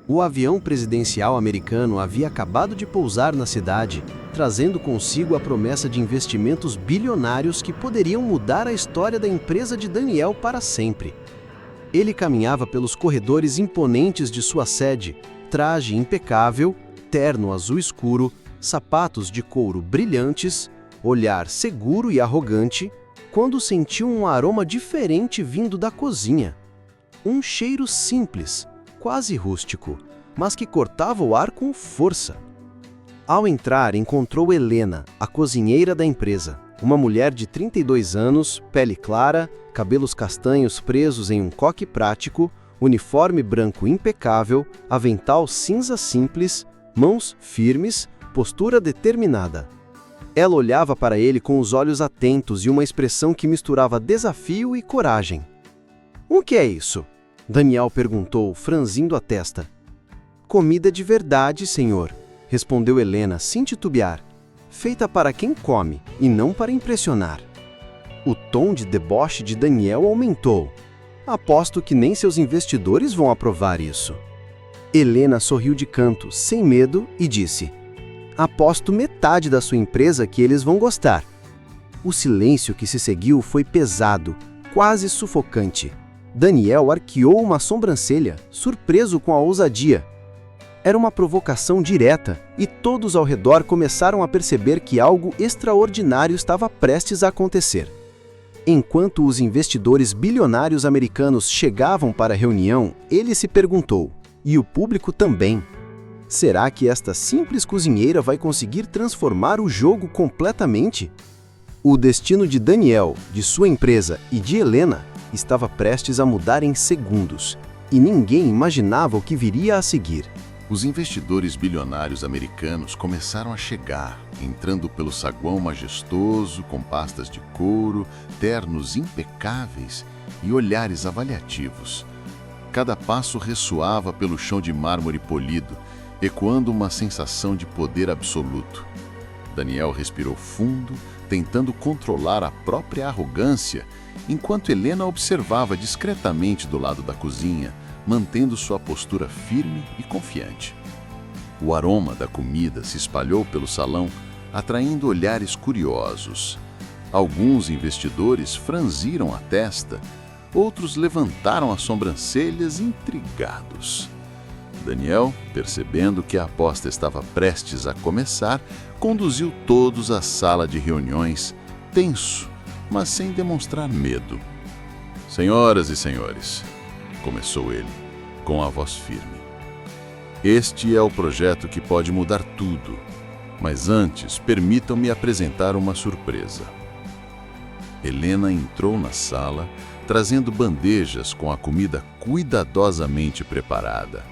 O avião presidencial americano havia acabado de pousar na cidade, trazendo consigo a promessa de investimentos bilionários que poderiam mudar a história da empresa de Daniel para sempre. Ele caminhava pelos corredores imponentes de sua sede, traje impecável, terno azul escuro, sapatos de couro brilhantes, olhar seguro e arrogante, quando sentiu um aroma diferente vindo da cozinha. Um cheiro simples, quase rústico, mas que cortava o ar com força. Ao entrar, encontrou Helena, a cozinheira da empresa, uma mulher de 32 anos, pele clara, cabelos castanhos presos em um coque prático, uniforme branco impecável, avental cinza simples, mãos firmes, postura determinada. Ela olhava para ele com os olhos atentos e uma expressão que misturava desafio e coragem. "O que é isso?" Daniel perguntou, franzindo a testa. "Comida de verdade, senhor", respondeu Helena sem titubear. "Feita para quem come e não para impressionar." O tom de deboche de Daniel aumentou. "Aposto que nem seus investidores vão aprovar isso." Helena sorriu de canto, sem medo, e disse: "Aposto metade da sua empresa que eles vão gostar." O silêncio que se seguiu foi pesado, quase sufocante. Daniel arqueou uma sobrancelha, surpreso com a ousadia. Era uma provocação direta, e todos ao redor começaram a perceber que algo extraordinário estava prestes a acontecer. Enquanto os investidores bilionários americanos chegavam para a reunião, ele se perguntou, e o público também: será que esta simples cozinheira vai conseguir transformar o jogo completamente? O destino de Daniel, de sua empresa e de Helena estava prestes a mudar em segundos, e ninguém imaginava o que viria a seguir. Os investidores bilionários americanos começaram a chegar, entrando pelo saguão majestoso, com pastas de couro, ternos impecáveis e olhares avaliativos. Cada passo ressoava pelo chão de mármore polido, ecoando uma sensação de poder absoluto. Daniel respirou fundo, tentando controlar a própria arrogância, enquanto Helena observava discretamente do lado da cozinha, mantendo sua postura firme e confiante. O aroma da comida se espalhou pelo salão, atraindo olhares curiosos. Alguns investidores franziram a testa, outros levantaram as sobrancelhas intrigados. Daniel, percebendo que a aposta estava prestes a começar, conduziu todos à sala de reuniões, tenso, mas sem demonstrar medo. "Senhoras e senhores", começou ele, com a voz firme, "este é o projeto que pode mudar tudo, mas antes permitam-me apresentar uma surpresa." Helena entrou na sala, trazendo bandejas com a comida cuidadosamente preparada.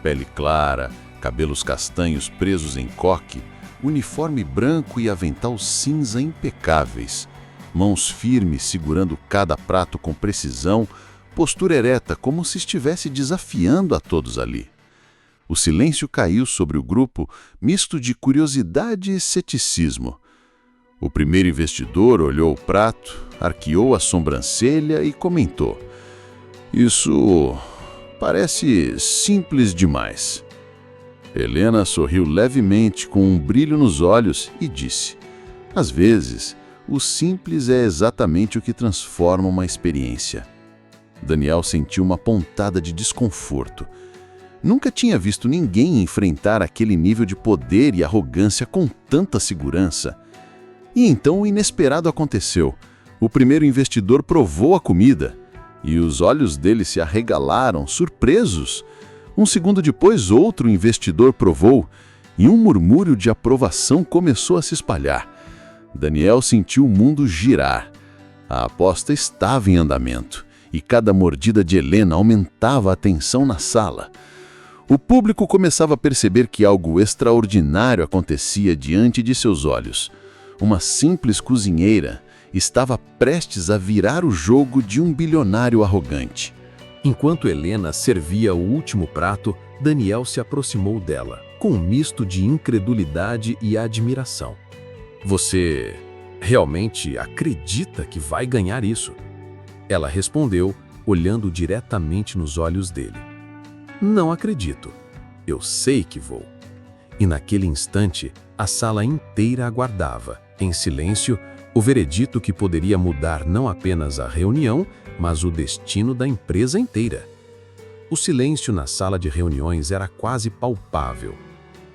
Pele clara, cabelos castanhos presos em coque, uniforme branco e avental cinza impecáveis, mãos firmes segurando cada prato com precisão, postura ereta como se estivesse desafiando a todos ali. O silêncio caiu sobre o grupo, misto de curiosidade e ceticismo. O primeiro investidor olhou o prato, arqueou a sobrancelha e comentou: "Isso parece simples demais." Helena sorriu levemente com um brilho nos olhos e disse: "Às vezes, o simples é exatamente o que transforma uma experiência." Daniel sentiu uma pontada de desconforto. Nunca tinha visto ninguém enfrentar aquele nível de poder e arrogância com tanta segurança. E então o inesperado aconteceu. O primeiro investidor provou a comida, e os olhos dele se arregalaram, surpresos. Um segundo depois, outro investidor provou, e um murmúrio de aprovação começou a se espalhar. Daniel sentiu o mundo girar. A aposta estava em andamento, e cada mordida de Helena aumentava a tensão na sala. O público começava a perceber que algo extraordinário acontecia diante de seus olhos. Uma simples cozinheira estava prestes a virar o jogo de um bilionário arrogante. Enquanto Helena servia o último prato, Daniel se aproximou dela, com um misto de incredulidade e admiração. "Você realmente acredita que vai ganhar isso?" Ela respondeu, olhando diretamente nos olhos dele. "Não acredito", Eu sei que vou. E naquele instante, a sala inteira aguardava, em silêncio, o veredito que poderia mudar não apenas a reunião, mas o destino da empresa inteira. O silêncio na sala de reuniões era quase palpável.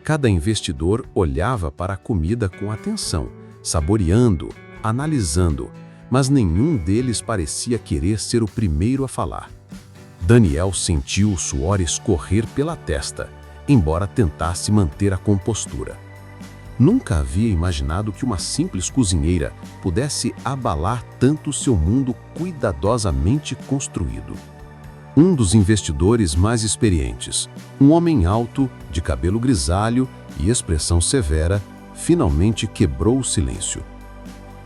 Cada investidor olhava para a comida com atenção, saboreando, analisando, mas nenhum deles parecia querer ser o primeiro a falar. Daniel sentiu o suor escorrer pela testa, embora tentasse manter a compostura. Nunca havia imaginado que uma simples cozinheira pudesse abalar tanto seu mundo cuidadosamente construído. Um dos investidores mais experientes, um homem alto, de cabelo grisalho e expressão severa, finalmente quebrou o silêncio.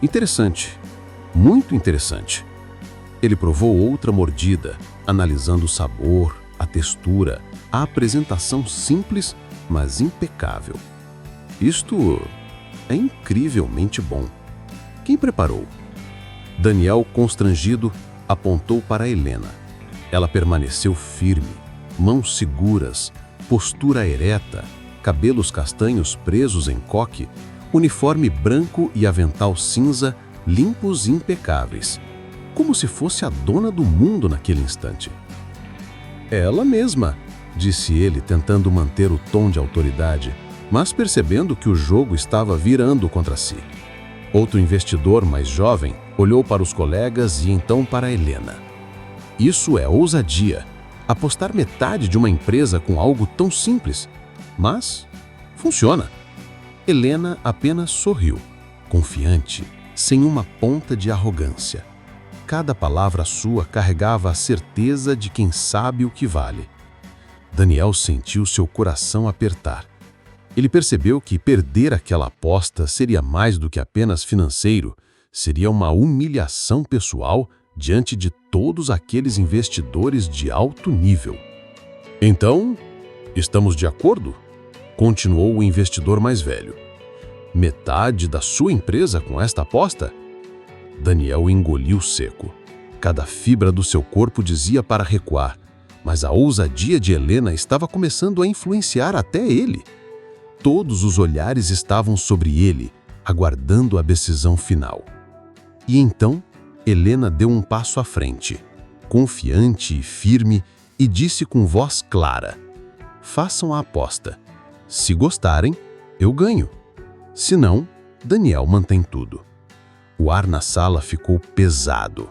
Interessante, muito interessante. Ele provou outra mordida, analisando o sabor, a textura, a apresentação simples, mas impecável. Isto é incrivelmente bom. Quem preparou? Daniel, constrangido, apontou para Helena. Ela permaneceu firme, mãos seguras, postura ereta, cabelos castanhos presos em coque, uniforme branco e avental cinza, limpos e impecáveis, como se fosse a dona do mundo naquele instante. Ela mesma, disse ele, tentando manter o tom de autoridade, mas percebendo que o jogo estava virando contra si. Outro investidor mais jovem olhou para os colegas e então para Helena. Isso é ousadia, apostar metade de uma empresa com algo tão simples. Mas funciona. Helena apenas sorriu, confiante, sem uma ponta de arrogância. Cada palavra sua carregava a certeza de quem sabe o que vale. Daniel sentiu seu coração apertar. Ele percebeu que perder aquela aposta seria mais do que apenas financeiro, seria uma humilhação pessoal diante de todos aqueles investidores de alto nível. Então, estamos de acordo? Continuou o investidor mais velho. Metade da sua empresa com esta aposta? Daniel engoliu seco. Cada fibra do seu corpo dizia para recuar, mas a ousadia de Helena estava começando a influenciar até ele. Todos os olhares estavam sobre ele, aguardando a decisão final. E então, Helena deu um passo à frente, confiante e firme, e disse com voz clara: façam a aposta. Se gostarem, eu ganho. Se não, Daniel mantém tudo. O ar na sala ficou pesado.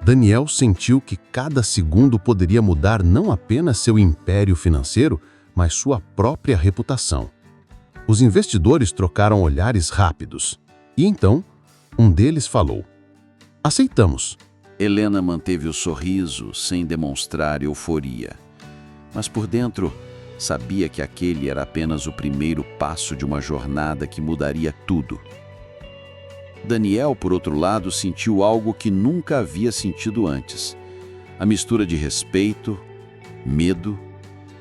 Daniel sentiu que cada segundo poderia mudar não apenas seu império financeiro, mas sua própria reputação. Os investidores trocaram olhares rápidos. E então, um deles falou: aceitamos. Helena manteve o sorriso sem demonstrar euforia. Mas por dentro, sabia que aquele era apenas o primeiro passo de uma jornada que mudaria tudo. Daniel, por outro lado, sentiu algo que nunca havia sentido antes. A mistura de respeito, medo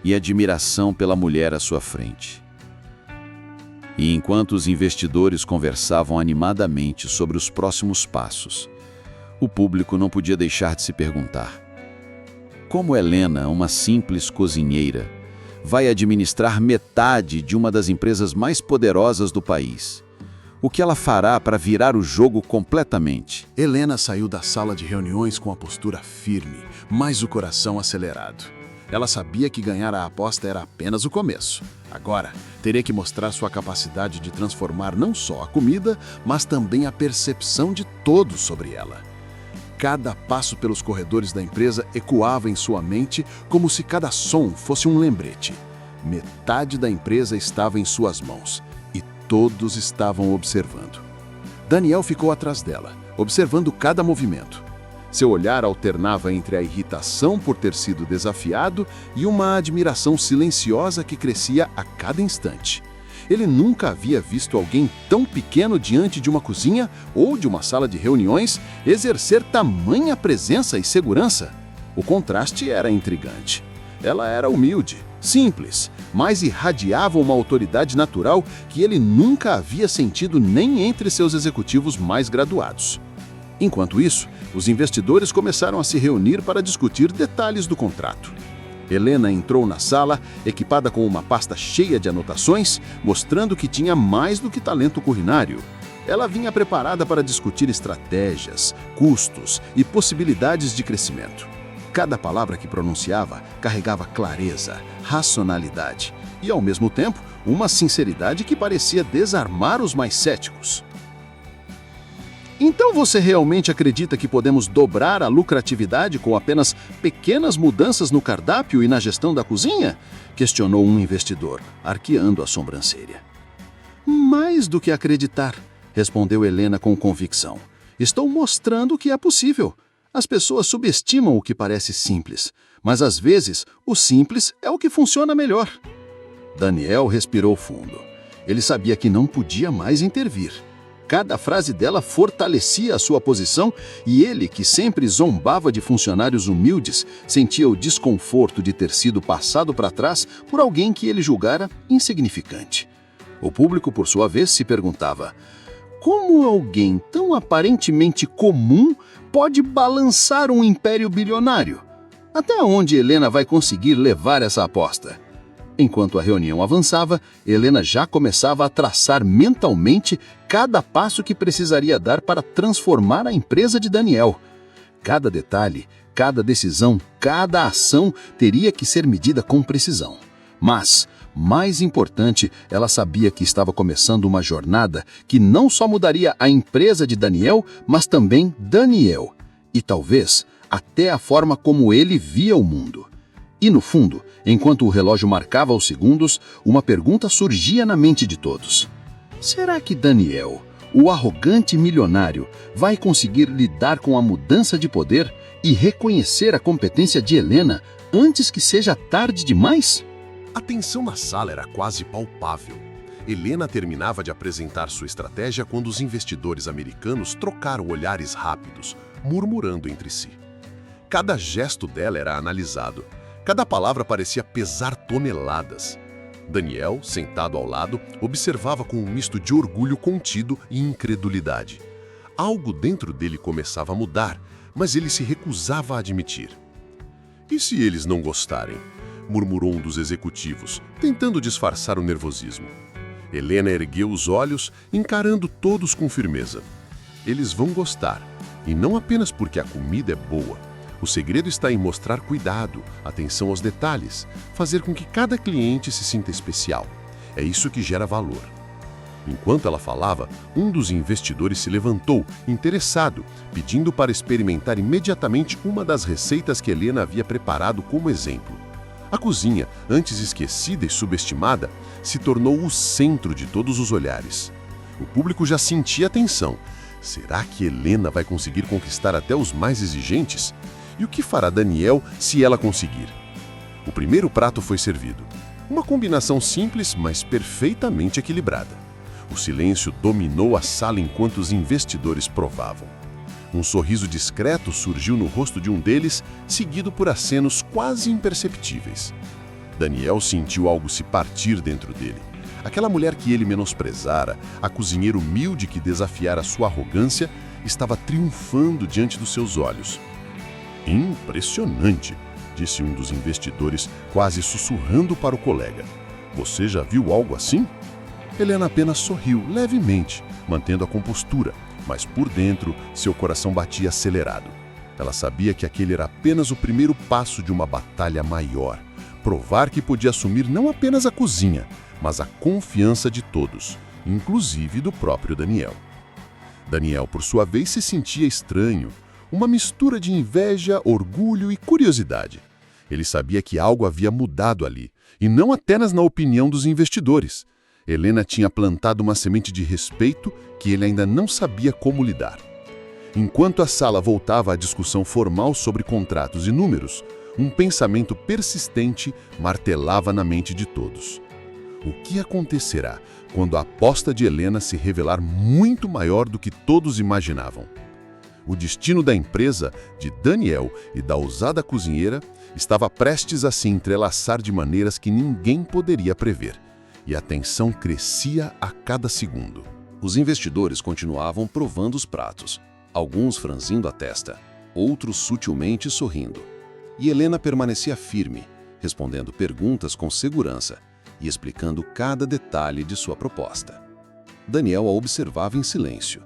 e admiração pela mulher à sua frente. E enquanto os investidores conversavam animadamente sobre os próximos passos, o público não podia deixar de se perguntar: como Helena, uma simples cozinheira, vai administrar metade de uma das empresas mais poderosas do país? O que ela fará para virar o jogo completamente? Helena saiu da sala de reuniões com a postura firme, mas o coração acelerado. Ela sabia que ganhar a aposta era apenas o começo. Agora, teria que mostrar sua capacidade de transformar não só a comida, mas também a percepção de todos sobre ela. Cada passo pelos corredores da empresa ecoava em sua mente como se cada som fosse um lembrete. Metade da empresa estava em suas mãos e todos estavam observando. Daniel ficou atrás dela, observando cada movimento. Seu olhar alternava entre a irritação por ter sido desafiado e uma admiração silenciosa que crescia a cada instante. Ele nunca havia visto alguém tão pequeno diante de uma cozinha ou de uma sala de reuniões exercer tamanha presença e segurança. O contraste era intrigante. Ela era humilde, simples, mas irradiava uma autoridade natural que ele nunca havia sentido nem entre seus executivos mais graduados. Enquanto isso, os investidores começaram a se reunir para discutir detalhes do contrato. Helena entrou na sala, equipada com uma pasta cheia de anotações, mostrando que tinha mais do que talento culinário. Ela vinha preparada para discutir estratégias, custos e possibilidades de crescimento. Cada palavra que pronunciava carregava clareza, racionalidade e, ao mesmo tempo, uma sinceridade que parecia desarmar os mais céticos. Então você realmente acredita que podemos dobrar a lucratividade com apenas pequenas mudanças no cardápio e na gestão da cozinha? Questionou um investidor, arqueando a sobrancelha. Mais do que acreditar, respondeu Helena com convicção. Estou mostrando que é possível. As pessoas subestimam o que parece simples, mas às vezes o simples é o que funciona melhor. Daniel respirou fundo. Ele sabia que não podia mais intervir. Cada frase dela fortalecia a sua posição e ele, que sempre zombava de funcionários humildes, sentia o desconforto de ter sido passado para trás por alguém que ele julgara insignificante. O público, por sua vez, se perguntava: como alguém tão aparentemente comum pode balançar um império bilionário? Até onde Helena vai conseguir levar essa aposta? Enquanto a reunião avançava, Helena já começava a traçar mentalmente cada passo que precisaria dar para transformar a empresa de Daniel. Cada detalhe, cada decisão, cada ação teria que ser medida com precisão. Mas, mais importante, ela sabia que estava começando uma jornada que não só mudaria a empresa de Daniel, mas também Daniel. E talvez até a forma como ele via o mundo. E no fundo, enquanto o relógio marcava os segundos, uma pergunta surgia na mente de todos. Será que Daniel, o arrogante milionário, vai conseguir lidar com a mudança de poder e reconhecer a competência de Helena antes que seja tarde demais? A tensão na sala era quase palpável. Helena terminava de apresentar sua estratégia quando os investidores americanos trocaram olhares rápidos, murmurando entre si. Cada gesto dela era analisado. Cada palavra parecia pesar toneladas. Daniel, sentado ao lado, observava com um misto de orgulho contido e incredulidade. Algo dentro dele começava a mudar, mas ele se recusava a admitir. E se eles não gostarem? Murmurou um dos executivos, tentando disfarçar o nervosismo. Helena ergueu os olhos, encarando todos com firmeza. Eles vão gostar, e não apenas porque a comida é boa. O segredo está em mostrar cuidado, atenção aos detalhes, fazer com que cada cliente se sinta especial. É isso que gera valor. Enquanto ela falava, um dos investidores se levantou, interessado, pedindo para experimentar imediatamente uma das receitas que Helena havia preparado como exemplo. A cozinha, antes esquecida e subestimada, se tornou o centro de todos os olhares. O público já sentia a tensão. Será que Helena vai conseguir conquistar até os mais exigentes? E o que fará Daniel se ela conseguir? O primeiro prato foi servido. Uma combinação simples, mas perfeitamente equilibrada. O silêncio dominou a sala enquanto os investidores provavam. Um sorriso discreto surgiu no rosto de um deles, seguido por acenos quase imperceptíveis. Daniel sentiu algo se partir dentro dele. Aquela mulher que ele menosprezara, a cozinheira humilde que desafiara sua arrogância, estava triunfando diante dos seus olhos. Impressionante, disse um dos investidores, quase sussurrando para o colega. Você já viu algo assim? Helena apenas sorriu levemente, mantendo a compostura, mas por dentro seu coração batia acelerado. Ela sabia que aquele era apenas o primeiro passo de uma batalha maior. Provar que podia assumir não apenas a cozinha, mas a confiança de todos, inclusive do próprio Daniel. Daniel, por sua vez, se sentia estranho. Uma mistura de inveja, orgulho e curiosidade. Ele sabia que algo havia mudado ali, e não apenas na opinião dos investidores. Helena tinha plantado uma semente de respeito que ele ainda não sabia como lidar. Enquanto a sala voltava à discussão formal sobre contratos e números, um pensamento persistente martelava na mente de todos. O que acontecerá quando a aposta de Helena se revelar muito maior do que todos imaginavam? O destino da empresa, de Daniel e da ousada cozinheira, estava prestes a se entrelaçar de maneiras que ninguém poderia prever, e a tensão crescia a cada segundo. Os investidores continuavam provando os pratos, alguns franzindo a testa, outros sutilmente sorrindo. E Helena permanecia firme, respondendo perguntas com segurança e explicando cada detalhe de sua proposta. Daniel a observava em silêncio,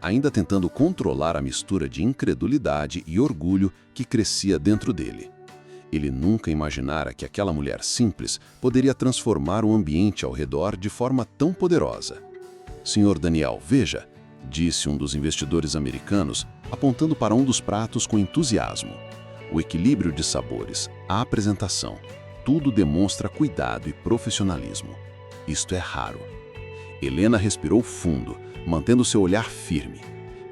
ainda tentando controlar a mistura de incredulidade e orgulho que crescia dentro dele. Ele nunca imaginara que aquela mulher simples poderia transformar o ambiente ao redor de forma tão poderosa. "Senhor Daniel, veja", disse um dos investidores americanos, apontando para um dos pratos com entusiasmo. O equilíbrio de sabores, a apresentação, tudo demonstra cuidado e profissionalismo. Isto é raro. Helena respirou fundo, mantendo seu olhar firme.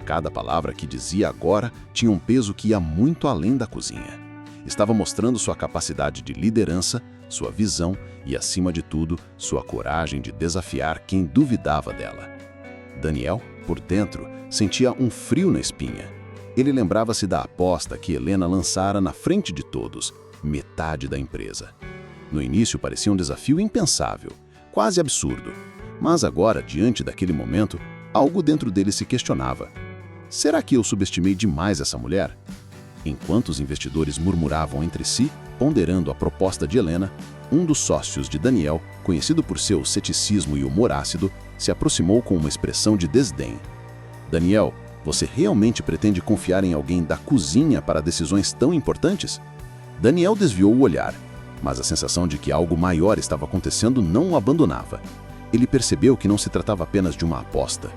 Cada palavra que dizia agora tinha um peso que ia muito além da cozinha. Estava mostrando sua capacidade de liderança, sua visão e, acima de tudo, sua coragem de desafiar quem duvidava dela. Daniel, por dentro, sentia um frio na espinha. Ele lembrava-se da aposta que Helena lançara na frente de todos, metade da empresa. No início parecia um desafio impensável, quase absurdo. Mas agora, diante daquele momento, algo dentro dele se questionava. Será que eu subestimei demais essa mulher? Enquanto os investidores murmuravam entre si, ponderando a proposta de Helena, um dos sócios de Daniel, conhecido por seu ceticismo e humor ácido, se aproximou com uma expressão de desdém. "Daniel, você realmente pretende confiar em alguém da cozinha para decisões tão importantes?" Daniel desviou o olhar, mas a sensação de que algo maior estava acontecendo não o abandonava. Ele percebeu que não se tratava apenas de uma aposta.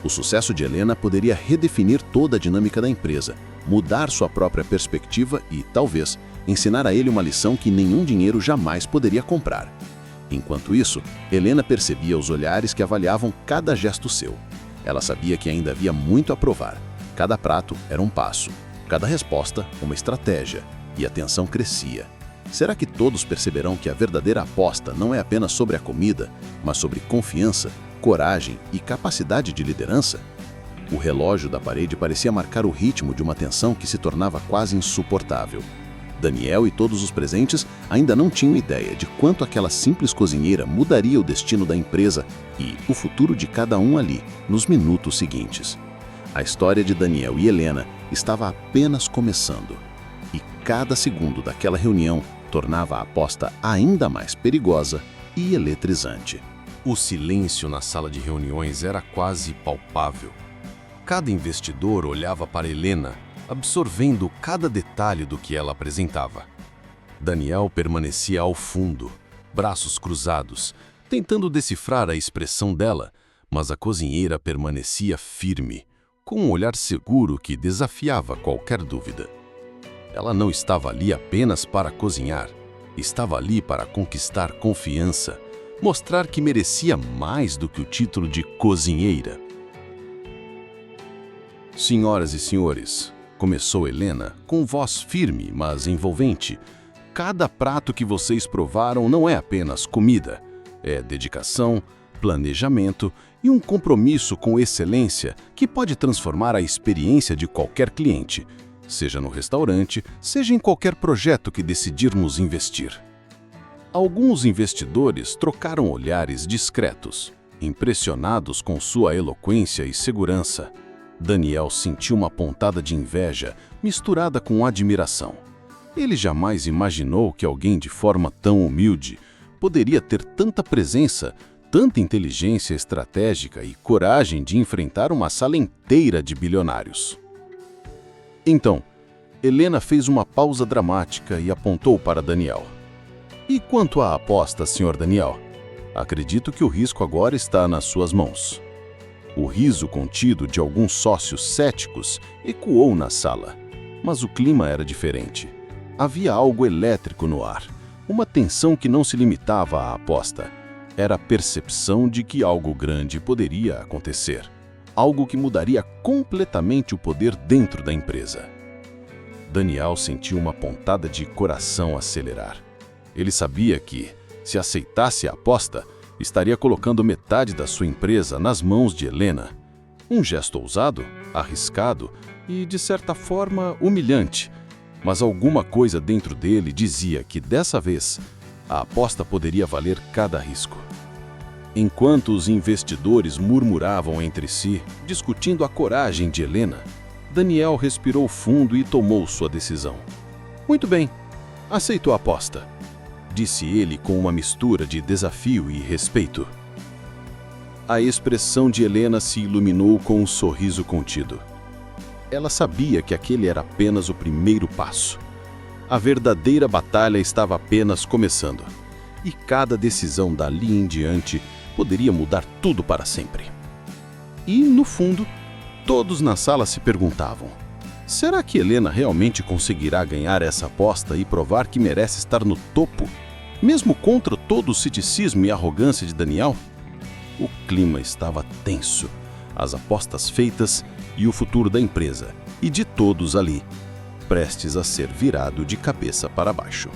O sucesso de Helena poderia redefinir toda a dinâmica da empresa, mudar sua própria perspectiva e, talvez, ensinar a ele uma lição que nenhum dinheiro jamais poderia comprar. Enquanto isso, Helena percebia os olhares que avaliavam cada gesto seu. Ela sabia que ainda havia muito a provar. Cada prato era um passo, cada resposta uma estratégia, e a tensão crescia. Será que todos perceberão que a verdadeira aposta não é apenas sobre a comida, mas sobre confiança, coragem e capacidade de liderança? O relógio da parede parecia marcar o ritmo de uma tensão que se tornava quase insuportável. Daniel e todos os presentes ainda não tinham ideia de quanto aquela simples cozinheira mudaria o destino da empresa e o futuro de cada um ali, nos minutos seguintes. A história de Daniel e Helena estava apenas começando. E cada segundo daquela reunião tornava a aposta ainda mais perigosa e eletrizante. O silêncio na sala de reuniões era quase palpável. Cada investidor olhava para Helena, absorvendo cada detalhe do que ela apresentava. Daniel permanecia ao fundo, braços cruzados, tentando decifrar a expressão dela, mas a cozinheira permanecia firme, com um olhar seguro que desafiava qualquer dúvida. Ela não estava ali apenas para cozinhar, estava ali para conquistar confiança, mostrar que merecia mais do que o título de cozinheira. "Senhoras e senhores", começou Helena, com voz firme, mas envolvente, "cada prato que vocês provaram não é apenas comida, é dedicação, planejamento e um compromisso com excelência que pode transformar a experiência de qualquer cliente, seja no restaurante, seja em qualquer projeto que decidirmos investir." Alguns investidores trocaram olhares discretos, impressionados com sua eloquência e segurança. Daniel sentiu uma pontada de inveja misturada com admiração. Ele jamais imaginou que alguém de forma tão humilde poderia ter tanta presença, tanta inteligência estratégica e coragem de enfrentar uma sala inteira de bilionários. Então, Helena fez uma pausa dramática e apontou para Daniel. "E quanto à aposta, Sr. Daniel? Acredito que o risco agora está nas suas mãos." O riso contido de alguns sócios céticos ecoou na sala, mas o clima era diferente. Havia algo elétrico no ar, uma tensão que não se limitava à aposta. Era a percepção de que algo grande poderia acontecer, algo que mudaria completamente o poder dentro da empresa. Daniel sentiu uma pontada de coração acelerar. Ele sabia que, se aceitasse a aposta, estaria colocando metade da sua empresa nas mãos de Helena. Um gesto ousado, arriscado e, de certa forma, humilhante. Mas alguma coisa dentro dele dizia que, dessa vez, a aposta poderia valer cada risco. Enquanto os investidores murmuravam entre si, discutindo a coragem de Helena, Daniel respirou fundo e tomou sua decisão. "Muito bem, aceito a aposta." disse ele com uma mistura de desafio e respeito. A expressão de Helena se iluminou com um sorriso contido. Ela sabia que aquele era apenas o primeiro passo. A verdadeira batalha estava apenas começando. E cada decisão dali em diante poderia mudar tudo para sempre. E, no fundo, todos na sala se perguntavam: será que Helena realmente conseguirá ganhar essa aposta e provar que merece estar no topo, mesmo contra todo o ceticismo e arrogância de Daniel? O clima estava tenso, as apostas feitas e o futuro da empresa, e de todos ali, prestes a ser virado de cabeça para baixo.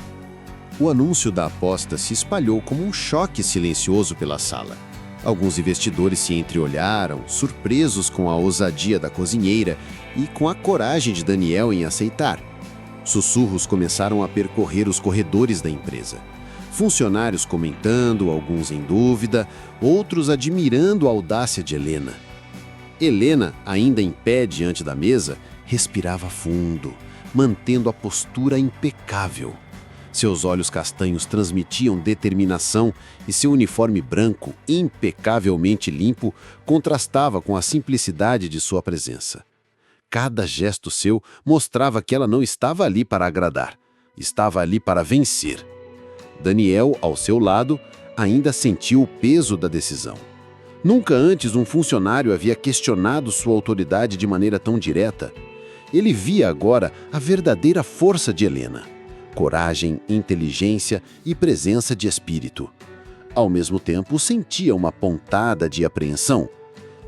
O anúncio da aposta se espalhou como um choque silencioso pela sala. Alguns investidores se entreolharam, surpresos com a ousadia da cozinheira e com a coragem de Daniel em aceitar. Sussurros começaram a percorrer os corredores da empresa. Funcionários comentando, alguns em dúvida, outros admirando a audácia de Helena. Helena, ainda em pé diante da mesa, respirava fundo, mantendo a postura impecável. Seus olhos castanhos transmitiam determinação e seu uniforme branco, impecavelmente limpo, contrastava com a simplicidade de sua presença. Cada gesto seu mostrava que ela não estava ali para agradar, estava ali para vencer. Daniel, ao seu lado, ainda sentiu o peso da decisão. Nunca antes um funcionário havia questionado sua autoridade de maneira tão direta. Ele via agora a verdadeira força de Helena: coragem, inteligência e presença de espírito. Ao mesmo tempo, sentia uma pontada de apreensão.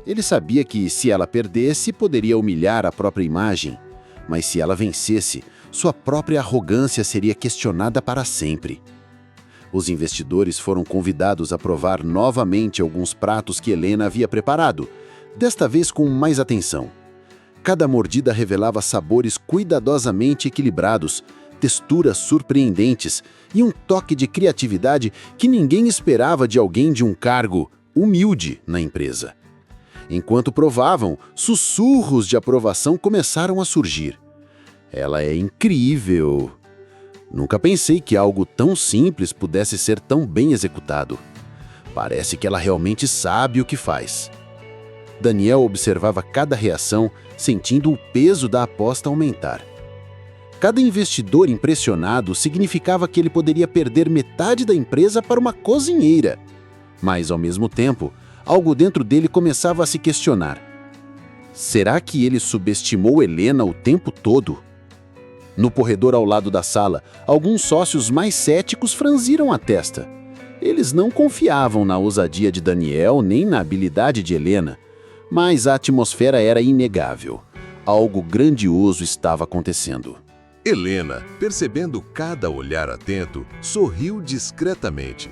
Ele sabia que, se ela perdesse, poderia humilhar a própria imagem. Mas se ela vencesse, sua própria arrogância seria questionada para sempre. Os investidores foram convidados a provar novamente alguns pratos que Helena havia preparado, desta vez com mais atenção. Cada mordida revelava sabores cuidadosamente equilibrados, texturas surpreendentes e um toque de criatividade que ninguém esperava de alguém de um cargo humilde na empresa. Enquanto provavam, sussurros de aprovação começaram a surgir. Ela é incrível! Nunca pensei que algo tão simples pudesse ser tão bem executado. Parece que ela realmente sabe o que faz. Daniel observava cada reação, sentindo o peso da aposta aumentar. Cada investidor impressionado significava que ele poderia perder metade da empresa para uma cozinheira. Mas, ao mesmo tempo, algo dentro dele começava a se questionar. Será que ele subestimou Helena o tempo todo? No corredor ao lado da sala, alguns sócios mais céticos franziram a testa. Eles não confiavam na ousadia de Daniel nem na habilidade de Helena, mas a atmosfera era inegável. Algo grandioso estava acontecendo. Helena, percebendo cada olhar atento, sorriu discretamente.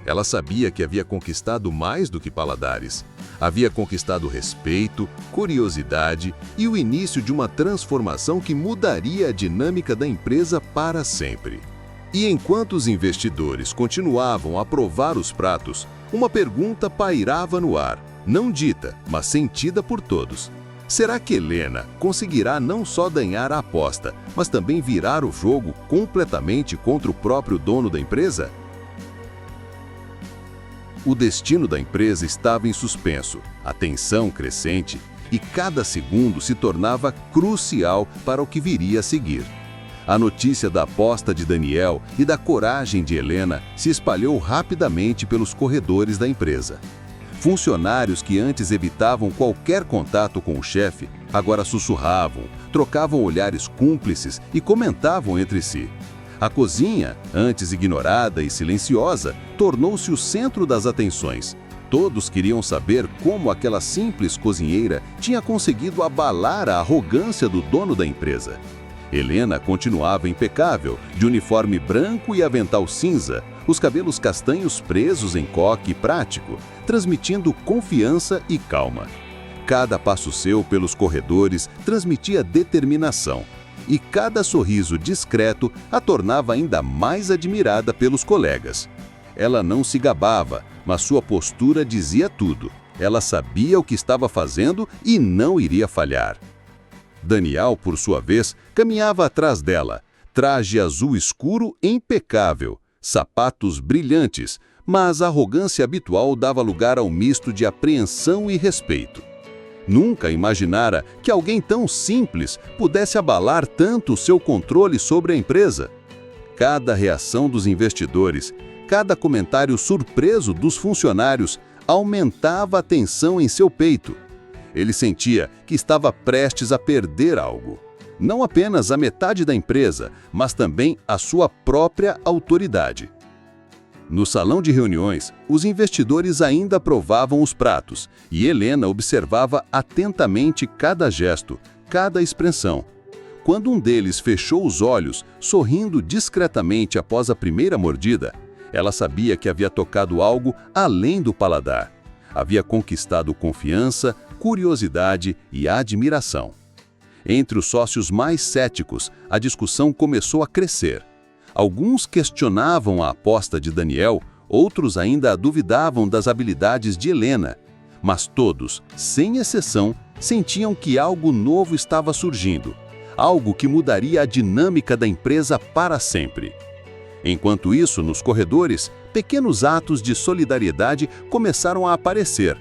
Ela sabia que havia conquistado mais do que paladares. Havia conquistado respeito, curiosidade e o início de uma transformação que mudaria a dinâmica da empresa para sempre. E enquanto os investidores continuavam a provar os pratos, uma pergunta pairava no ar, não dita, mas sentida por todos. Será que Helena conseguirá não só ganhar a aposta, mas também virar o jogo completamente contra o próprio dono da empresa? O destino da empresa estava em suspenso, a tensão crescente, e cada segundo se tornava crucial para o que viria a seguir. A notícia da aposta de Daniel e da coragem de Helena se espalhou rapidamente pelos corredores da empresa. Funcionários que antes evitavam qualquer contato com o chefe, agora sussurravam, trocavam olhares cúmplices e comentavam entre si. A cozinha, antes ignorada e silenciosa, tornou-se o centro das atenções. Todos queriam saber como aquela simples cozinheira tinha conseguido abalar a arrogância do dono da empresa. Helena continuava impecável, de uniforme branco e avental cinza, os cabelos castanhos presos em coque prático, transmitindo confiança e calma. Cada passo seu pelos corredores transmitia determinação, e cada sorriso discreto a tornava ainda mais admirada pelos colegas. Ela não se gabava, mas sua postura dizia tudo. Ela sabia o que estava fazendo e não iria falhar. Daniel, por sua vez, caminhava atrás dela, traje azul escuro impecável, sapatos brilhantes, mas a arrogância habitual dava lugar ao misto de apreensão e respeito. Nunca imaginara que alguém tão simples pudesse abalar tanto o seu controle sobre a empresa. Cada reação dos investidores, cada comentário surpreso dos funcionários aumentava a tensão em seu peito. Ele sentia que estava prestes a perder algo. Não apenas a metade da empresa, mas também a sua própria autoridade. No salão de reuniões, os investidores ainda provavam os pratos e Helena observava atentamente cada gesto, cada expressão. Quando um deles fechou os olhos, sorrindo discretamente após a primeira mordida, ela sabia que havia tocado algo além do paladar. Havia conquistado confiança, curiosidade e admiração. Entre os sócios mais céticos, a discussão começou a crescer. Alguns questionavam a aposta de Daniel, outros ainda duvidavam das habilidades de Helena. Mas todos, sem exceção, sentiam que algo novo estava surgindo, algo que mudaria a dinâmica da empresa para sempre. Enquanto isso, nos corredores, pequenos atos de solidariedade começaram a aparecer.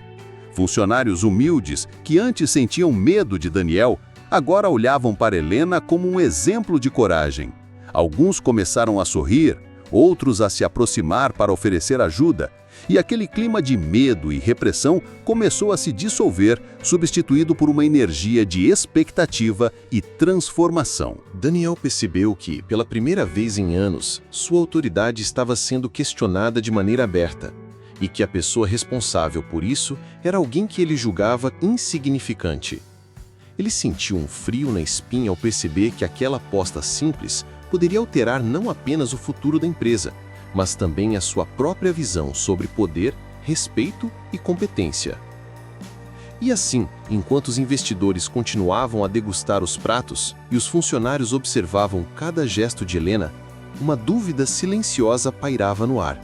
Funcionários humildes, que antes sentiam medo de Daniel, agora olhavam para Helena como um exemplo de coragem. Alguns começaram a sorrir, outros a se aproximar para oferecer ajuda, e aquele clima de medo e repressão começou a se dissolver, substituído por uma energia de expectativa e transformação. Daniel percebeu que, pela primeira vez em anos, sua autoridade estava sendo questionada de maneira aberta, e que a pessoa responsável por isso era alguém que ele julgava insignificante. Ele sentiu um frio na espinha ao perceber que aquela aposta simples poderia alterar não apenas o futuro da empresa, mas também a sua própria visão sobre poder, respeito e competência. E assim, enquanto os investidores continuavam a degustar os pratos e os funcionários observavam cada gesto de Helena, uma dúvida silenciosa pairava no ar.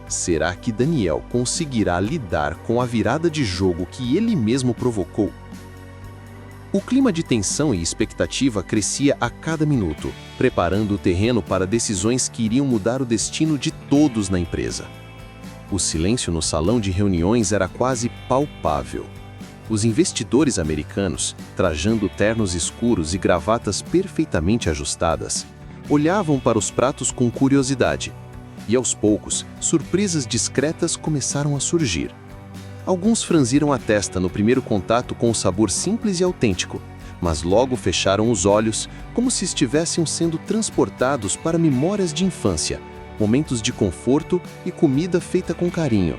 Será que Daniel conseguirá lidar com a virada de jogo que ele mesmo provocou? O clima de tensão e expectativa crescia a cada minuto, preparando o terreno para decisões que iriam mudar o destino de todos na empresa. O silêncio no salão de reuniões era quase palpável. Os investidores americanos, trajando ternos escuros e gravatas perfeitamente ajustadas, olhavam para os pratos com curiosidade, e aos poucos, surpresas discretas começaram a surgir. Alguns franziram a testa no primeiro contato com o sabor simples e autêntico, mas logo fecharam os olhos como se estivessem sendo transportados para memórias de infância, momentos de conforto e comida feita com carinho.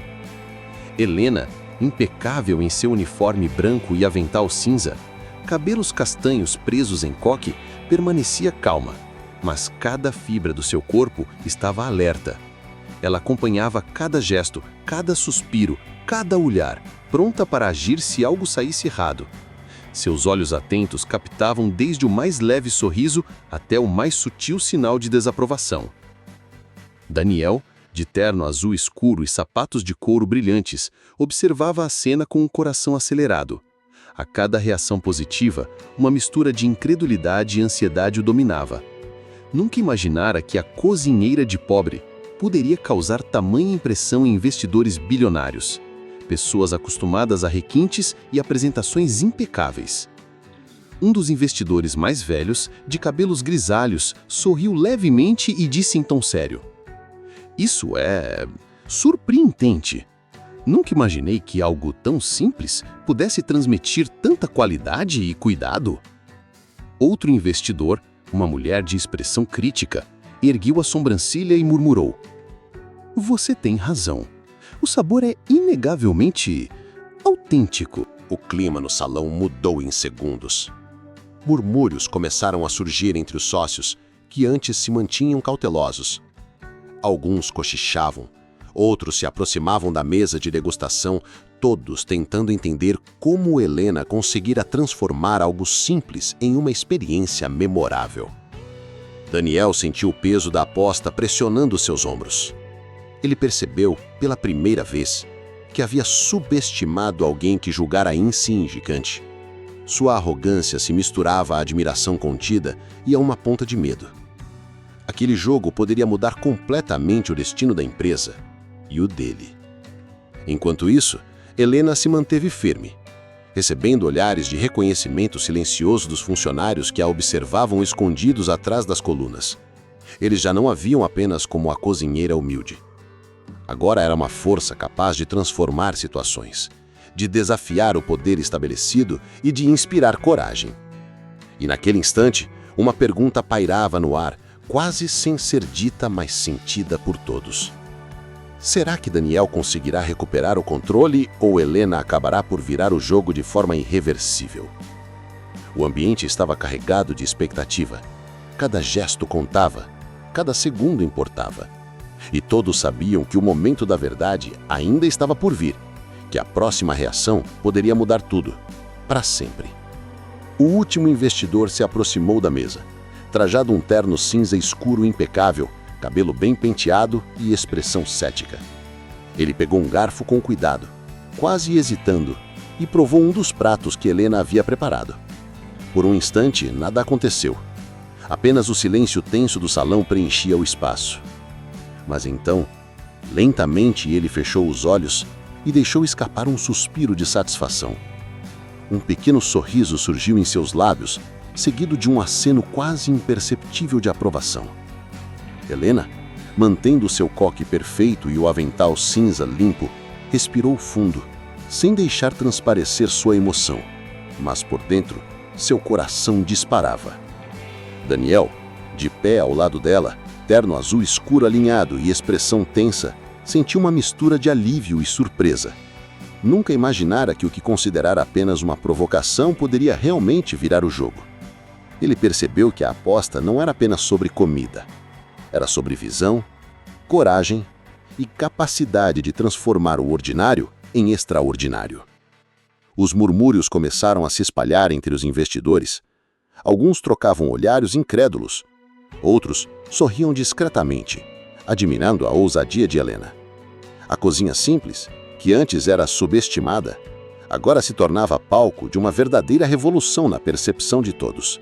Helena, impecável em seu uniforme branco e avental cinza, cabelos castanhos presos em coque, permanecia calma, mas cada fibra do seu corpo estava alerta. Ela acompanhava cada gesto, cada suspiro, cada olhar, pronta para agir se algo saísse errado. Seus olhos atentos captavam desde o mais leve sorriso até o mais sutil sinal de desaprovação. Daniel, de terno azul escuro e sapatos de couro brilhantes, observava a cena com o coração acelerado. A cada reação positiva, uma mistura de incredulidade e ansiedade o dominava. Nunca imaginara que a cozinheira de pobre poderia causar tamanha impressão em investidores bilionários, pessoas acostumadas a requintes e apresentações impecáveis. Um dos investidores mais velhos, de cabelos grisalhos, sorriu levemente e disse em tom sério: "Isso é surpreendente. Nunca imaginei que algo tão simples pudesse transmitir tanta qualidade e cuidado." Outro investidor, uma mulher de expressão crítica, ergueu a sobrancelha e murmurou: "Você tem razão. O sabor é inegavelmente autêntico." O clima no salão mudou em segundos. Murmúrios começaram a surgir entre os sócios, que antes se mantinham cautelosos. Alguns cochichavam, outros se aproximavam da mesa de degustação, todos tentando entender como Helena conseguira transformar algo simples em uma experiência memorável. Daniel sentiu o peso da aposta pressionando seus ombros. Ele percebeu, pela primeira vez, que havia subestimado alguém que julgara insignificante. Sua arrogância se misturava à admiração contida e a uma ponta de medo. Aquele jogo poderia mudar completamente o destino da empresa e o dele. Enquanto isso, Helena se manteve firme, recebendo olhares de reconhecimento silencioso dos funcionários que a observavam escondidos atrás das colunas. Eles já não a viam apenas como a cozinheira humilde. Agora era uma força capaz de transformar situações, de desafiar o poder estabelecido e de inspirar coragem. E naquele instante, uma pergunta pairava no ar, quase sem ser dita, mas sentida por todos. Será que Daniel conseguirá recuperar o controle ou Helena acabará por virar o jogo de forma irreversível? O ambiente estava carregado de expectativa. Cada gesto contava, cada segundo importava. E todos sabiam que o momento da verdade ainda estava por vir, que a próxima reação poderia mudar tudo, para sempre. O último investidor se aproximou da mesa, trajado um terno cinza escuro impecável, cabelo bem penteado e expressão cética. Ele pegou um garfo com cuidado, quase hesitando, e provou um dos pratos que Helena havia preparado. Por um instante, nada aconteceu. Apenas o silêncio tenso do salão preenchia o espaço. Mas então, lentamente ele fechou os olhos e deixou escapar um suspiro de satisfação. Um pequeno sorriso surgiu em seus lábios, seguido de um aceno quase imperceptível de aprovação. Helena, mantendo seu coque perfeito e o avental cinza limpo, respirou fundo, sem deixar transparecer sua emoção, mas por dentro, seu coração disparava. Daniel, de pé ao lado dela, terno azul escuro alinhado e expressão tensa, sentiu uma mistura de alívio e surpresa. Nunca imaginara que o que considerara apenas uma provocação poderia realmente virar o jogo. Ele percebeu que a aposta não era apenas sobre comida. Era sobre visão, coragem e capacidade de transformar o ordinário em extraordinário. Os murmúrios começaram a se espalhar entre os investidores. Alguns trocavam olhares incrédulos. Outros sorriam discretamente, admirando a ousadia de Helena. A cozinha simples, que antes era subestimada, agora se tornava palco de uma verdadeira revolução na percepção de todos.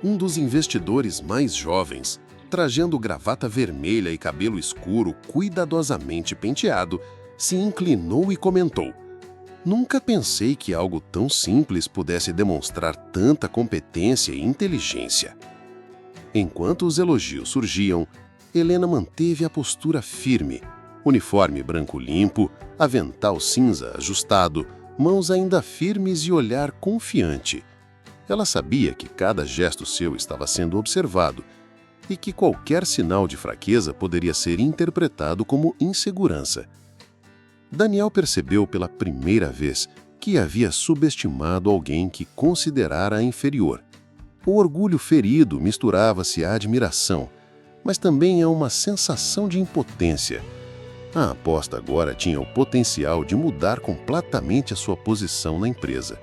Um dos investidores mais jovens, trajando gravata vermelha e cabelo escuro cuidadosamente penteado, se inclinou e comentou: "Nunca pensei que algo tão simples pudesse demonstrar tanta competência e inteligência." Enquanto os elogios surgiam, Helena manteve a postura firme, uniforme branco limpo, avental cinza ajustado, mãos ainda firmes e olhar confiante. Ela sabia que cada gesto seu estava sendo observado e que qualquer sinal de fraqueza poderia ser interpretado como insegurança. Daniel percebeu pela primeira vez que havia subestimado alguém que considerara inferior. O orgulho ferido misturava-se à admiração, mas também a uma sensação de impotência. A aposta agora tinha o potencial de mudar completamente a sua posição na empresa.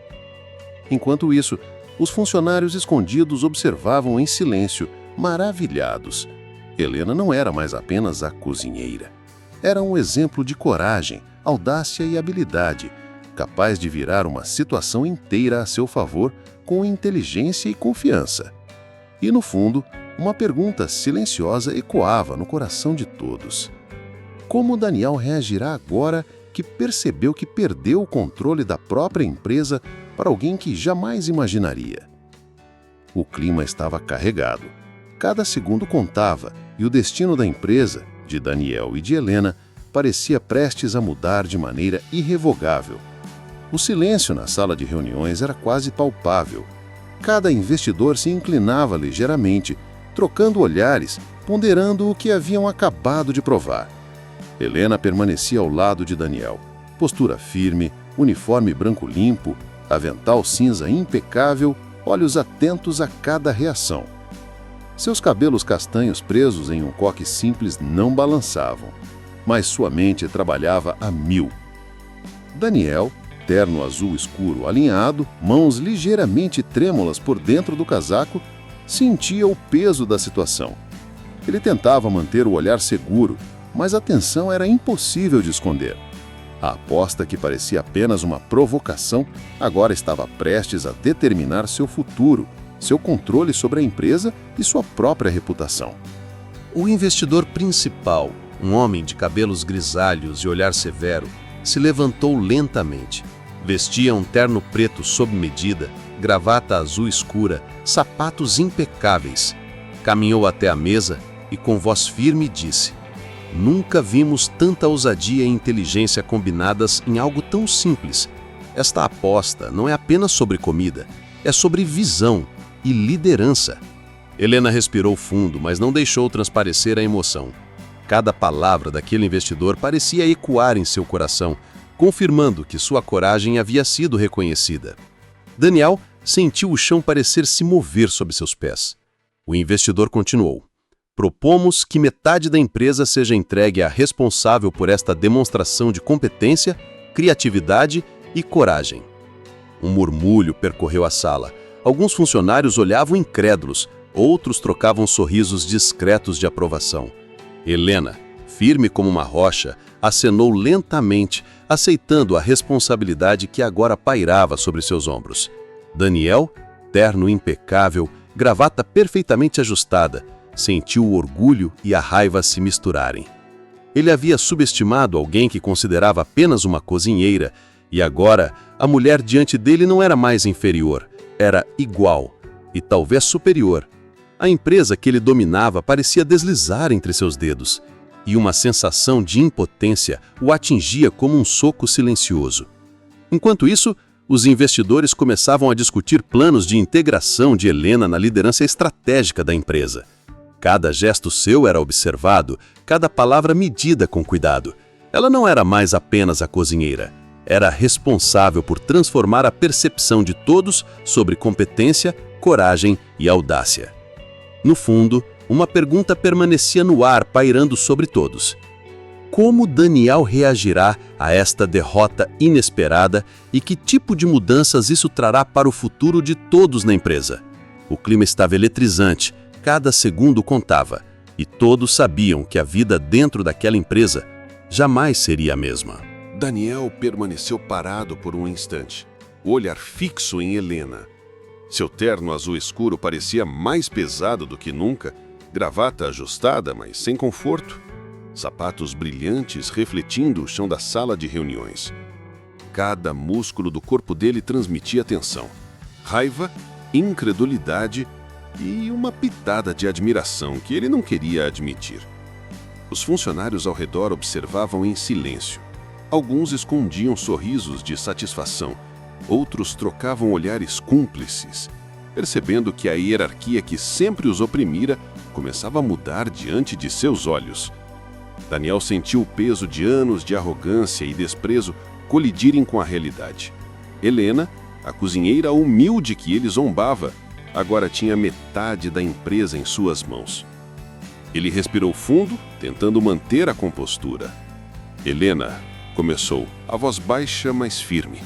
Enquanto isso, os funcionários escondidos observavam em silêncio, maravilhados. Helena não era mais apenas a cozinheira. Era um exemplo de coragem, audácia e habilidade, capaz de virar uma situação inteira a seu favor com inteligência e confiança. E, no fundo, uma pergunta silenciosa ecoava no coração de todos. Como Daniel reagirá agora que percebeu que perdeu o controle da própria empresa para alguém que jamais imaginaria? O clima estava carregado. Cada segundo contava e o destino da empresa, de Daniel e de Helena, parecia prestes a mudar de maneira irrevogável. O silêncio na sala de reuniões era quase palpável. Cada investidor se inclinava ligeiramente, trocando olhares, ponderando o que haviam acabado de provar. Helena permanecia ao lado de Daniel, postura firme, uniforme branco limpo, avental cinza impecável, olhos atentos a cada reação. Seus cabelos castanhos presos em um coque simples não balançavam, mas sua mente trabalhava a mil. Daniel, terno azul escuro alinhado, mãos ligeiramente trêmulas por dentro do casaco, sentia o peso da situação. Ele tentava manter o olhar seguro, mas a tensão era impossível de esconder. A aposta, que parecia apenas uma provocação, agora estava prestes a determinar seu futuro, seu controle sobre a empresa e sua própria reputação. O investidor principal, um homem de cabelos grisalhos e olhar severo, se levantou lentamente. Vestia um terno preto sob medida, gravata azul escura, sapatos impecáveis. Caminhou até a mesa e com voz firme disse: "Nunca vimos tanta ousadia e inteligência combinadas em algo tão simples. Esta aposta não é apenas sobre comida, é sobre visão e liderança." Helena respirou fundo, mas não deixou transparecer a emoção. Cada palavra daquele investidor parecia ecoar em seu coração, confirmando que sua coragem havia sido reconhecida. Daniel sentiu o chão parecer se mover sob seus pés. O investidor continuou: "Propomos que metade da empresa seja entregue à responsável por esta demonstração de competência, criatividade e coragem." Um murmúrio percorreu a sala. Alguns funcionários olhavam incrédulos, outros trocavam sorrisos discretos de aprovação. Helena, firme como uma rocha, acenou lentamente, aceitando a responsabilidade que agora pairava sobre seus ombros. Daniel, terno impecável, gravata perfeitamente ajustada, sentiu o orgulho e a raiva se misturarem. Ele havia subestimado alguém que considerava apenas uma cozinheira, e agora a mulher diante dele não era mais inferior, era igual e talvez superior. A empresa que ele dominava parecia deslizar entre seus dedos, e uma sensação de impotência o atingia como um soco silencioso. Enquanto isso, os investidores começavam a discutir planos de integração de Helena na liderança estratégica da empresa. Cada gesto seu era observado, cada palavra medida com cuidado. Ela não era mais apenas a cozinheira. Era responsável por transformar a percepção de todos sobre competência, coragem e audácia. No fundo, uma pergunta permanecia no ar, pairando sobre todos. Como Daniel reagirá a esta derrota inesperada e que tipo de mudanças isso trará para o futuro de todos na empresa? O clima estava eletrizante, cada segundo contava, e todos sabiam que a vida dentro daquela empresa jamais seria a mesma. Daniel permaneceu parado por um instante, o olhar fixo em Helena. Seu terno azul escuro parecia mais pesado do que nunca, gravata ajustada, mas sem conforto, sapatos brilhantes refletindo o chão da sala de reuniões. Cada músculo do corpo dele transmitia tensão, raiva, incredulidade e uma pitada de admiração que ele não queria admitir. Os funcionários ao redor observavam em silêncio. Alguns escondiam sorrisos de satisfação, outros trocavam olhares cúmplices, percebendo que a hierarquia que sempre os oprimira começava a mudar diante de seus olhos. Daniel sentiu o peso de anos de arrogância e desprezo colidirem com a realidade. Helena, a cozinheira humilde que ele zombava, agora tinha metade da empresa em suas mãos. Ele respirou fundo, tentando manter a compostura. "Helena", começou, a voz baixa, mas firme.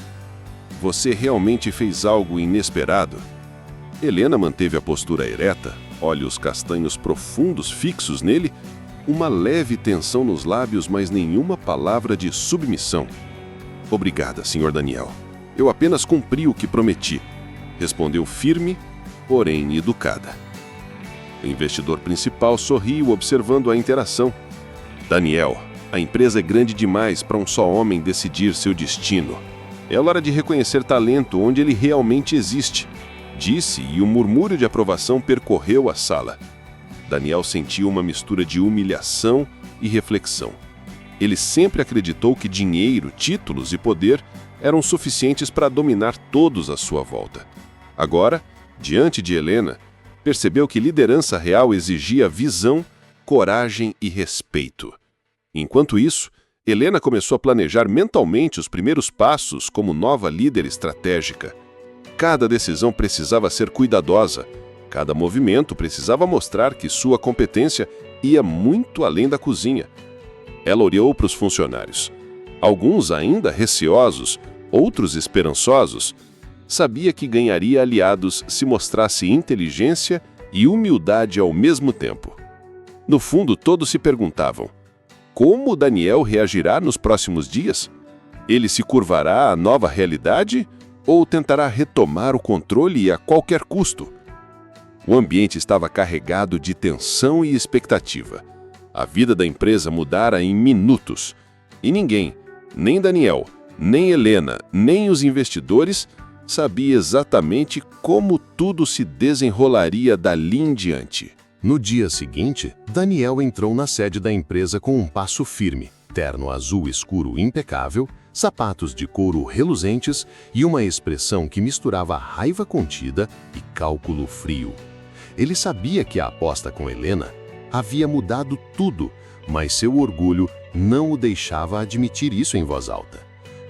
"Você realmente fez algo inesperado?" Helena manteve a postura ereta, olhos castanhos profundos fixos nele, uma leve tensão nos lábios, mas nenhuma palavra de submissão. "Obrigada, Sr. Daniel. Eu apenas cumpri o que prometi", respondeu firme, porém educada. O investidor principal sorriu observando a interação. "Daniel, a empresa é grande demais para um só homem decidir seu destino. É hora de reconhecer talento onde ele realmente existe", disse, e um murmúrio de aprovação percorreu a sala. Daniel sentiu uma mistura de humilhação e reflexão. Ele sempre acreditou que dinheiro, títulos e poder eram suficientes para dominar todos à sua volta. Agora, diante de Helena, percebeu que liderança real exigia visão, coragem e respeito. Enquanto isso, Helena começou a planejar mentalmente os primeiros passos como nova líder estratégica. Cada decisão precisava ser cuidadosa, cada movimento precisava mostrar que sua competência ia muito além da cozinha. Ela olhou para os funcionários. Alguns ainda receosos, outros esperançosos. Sabia que ganharia aliados se mostrasse inteligência e humildade ao mesmo tempo. No fundo, todos se perguntavam: como Daniel reagirá nos próximos dias? Ele se curvará à nova realidade ou tentará retomar o controle a qualquer custo? O ambiente estava carregado de tensão e expectativa. A vida da empresa mudara em minutos. E ninguém, nem Daniel, nem Helena, nem os investidores, sabia exatamente como tudo se desenrolaria dali em diante. No dia seguinte, Daniel entrou na sede da empresa com um passo firme, terno azul escuro impecável, sapatos de couro reluzentes e uma expressão que misturava raiva contida e cálculo frio. Ele sabia que a aposta com Helena havia mudado tudo, mas seu orgulho não o deixava admitir isso em voz alta.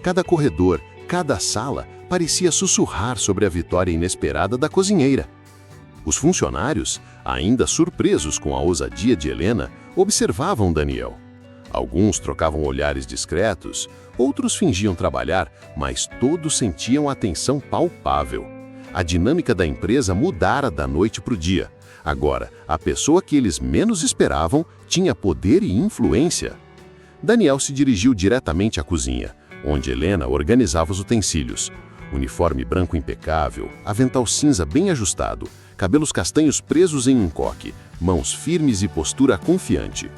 Cada corredor, cada sala parecia sussurrar sobre a vitória inesperada da cozinheira. Os funcionários, ainda surpresos com a ousadia de Helena, observavam Daniel. Alguns trocavam olhares discretos, outros fingiam trabalhar, mas todos sentiam a tensão palpável. A dinâmica da empresa mudara da noite para o dia. Agora, a pessoa que eles menos esperavam tinha poder e influência. Daniel se dirigiu diretamente à cozinha, onde Helena organizava os utensílios. Uniforme branco impecável, avental cinza bem ajustado, cabelos castanhos presos em um coque, mãos firmes e postura confiante.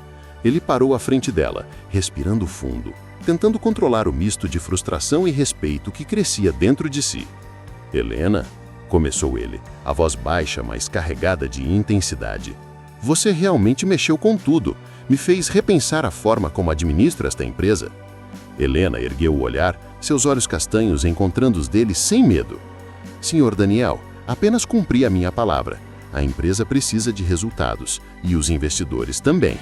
Ele parou à frente dela, respirando fundo, tentando controlar o misto de frustração e respeito que crescia dentro de si. Helena, começou ele, a voz baixa, mas carregada de intensidade. Você realmente mexeu com tudo. Me fez repensar a forma como administro esta empresa. Helena ergueu o olhar, seus olhos castanhos encontrando os dele sem medo. Senhor Daniel, apenas cumpri a minha palavra. A empresa precisa de resultados, e os investidores também.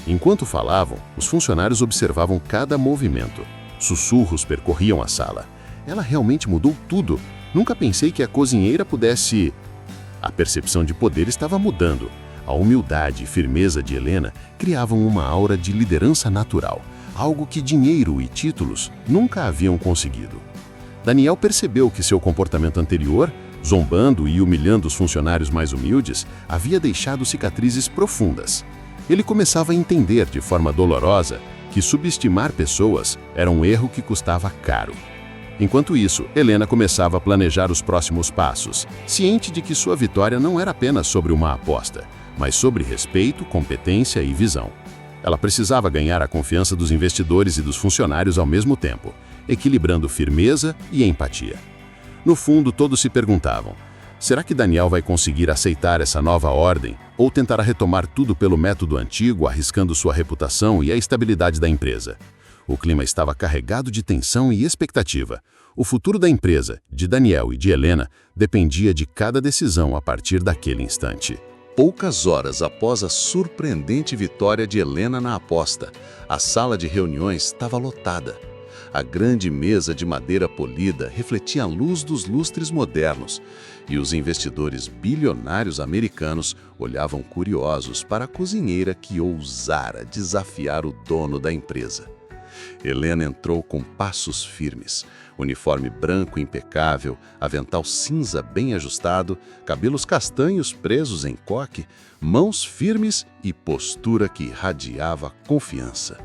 Enquanto falavam, os funcionários observavam cada movimento. Sussurros percorriam a sala. Ela realmente mudou tudo. Nunca pensei que a cozinheira pudesse... A percepção de poder estava mudando. A humildade e firmeza de Helena criavam uma aura de liderança natural, algo que dinheiro e títulos nunca haviam conseguido. Daniel percebeu que seu comportamento anterior, zombando e humilhando os funcionários mais humildes, havia deixado cicatrizes profundas. Ele começava a entender de forma dolorosa que subestimar pessoas era um erro que custava caro. Enquanto isso, Helena começava a planejar os próximos passos, ciente de que sua vitória não era apenas sobre uma aposta, mas sobre respeito, competência e visão. Ela precisava ganhar a confiança dos investidores e dos funcionários ao mesmo tempo, equilibrando firmeza e empatia. No fundo, todos se perguntavam: será que Daniel vai conseguir aceitar essa nova ordem ou tentará retomar tudo pelo método antigo, arriscando sua reputação e a estabilidade da empresa? O clima estava carregado de tensão e expectativa. O futuro da empresa, de Daniel e de Helena, dependia de cada decisão a partir daquele instante. Poucas horas após a surpreendente vitória de Helena na aposta, a sala de reuniões estava lotada. A grande mesa de madeira polida refletia a luz dos lustres modernos, e os investidores bilionários americanos olhavam curiosos para a cozinheira que ousara desafiar o dono da empresa. Helena entrou com passos firmes, uniforme branco impecável, avental cinza bem ajustado, cabelos castanhos presos em coque, mãos firmes e postura que irradiava confiança.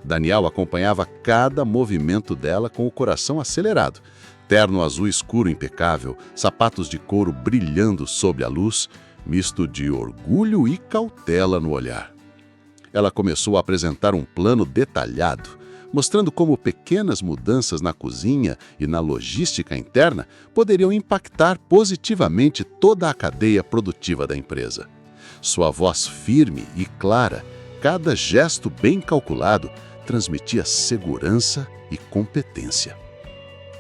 Daniel acompanhava cada movimento dela com o coração acelerado. Terno azul escuro impecável, sapatos de couro brilhando sob a luz, misto de orgulho e cautela no olhar. Ela começou a apresentar um plano detalhado, mostrando como pequenas mudanças na cozinha e na logística interna poderiam impactar positivamente toda a cadeia produtiva da empresa. Sua voz firme e clara, cada gesto bem calculado, transmitia segurança e competência.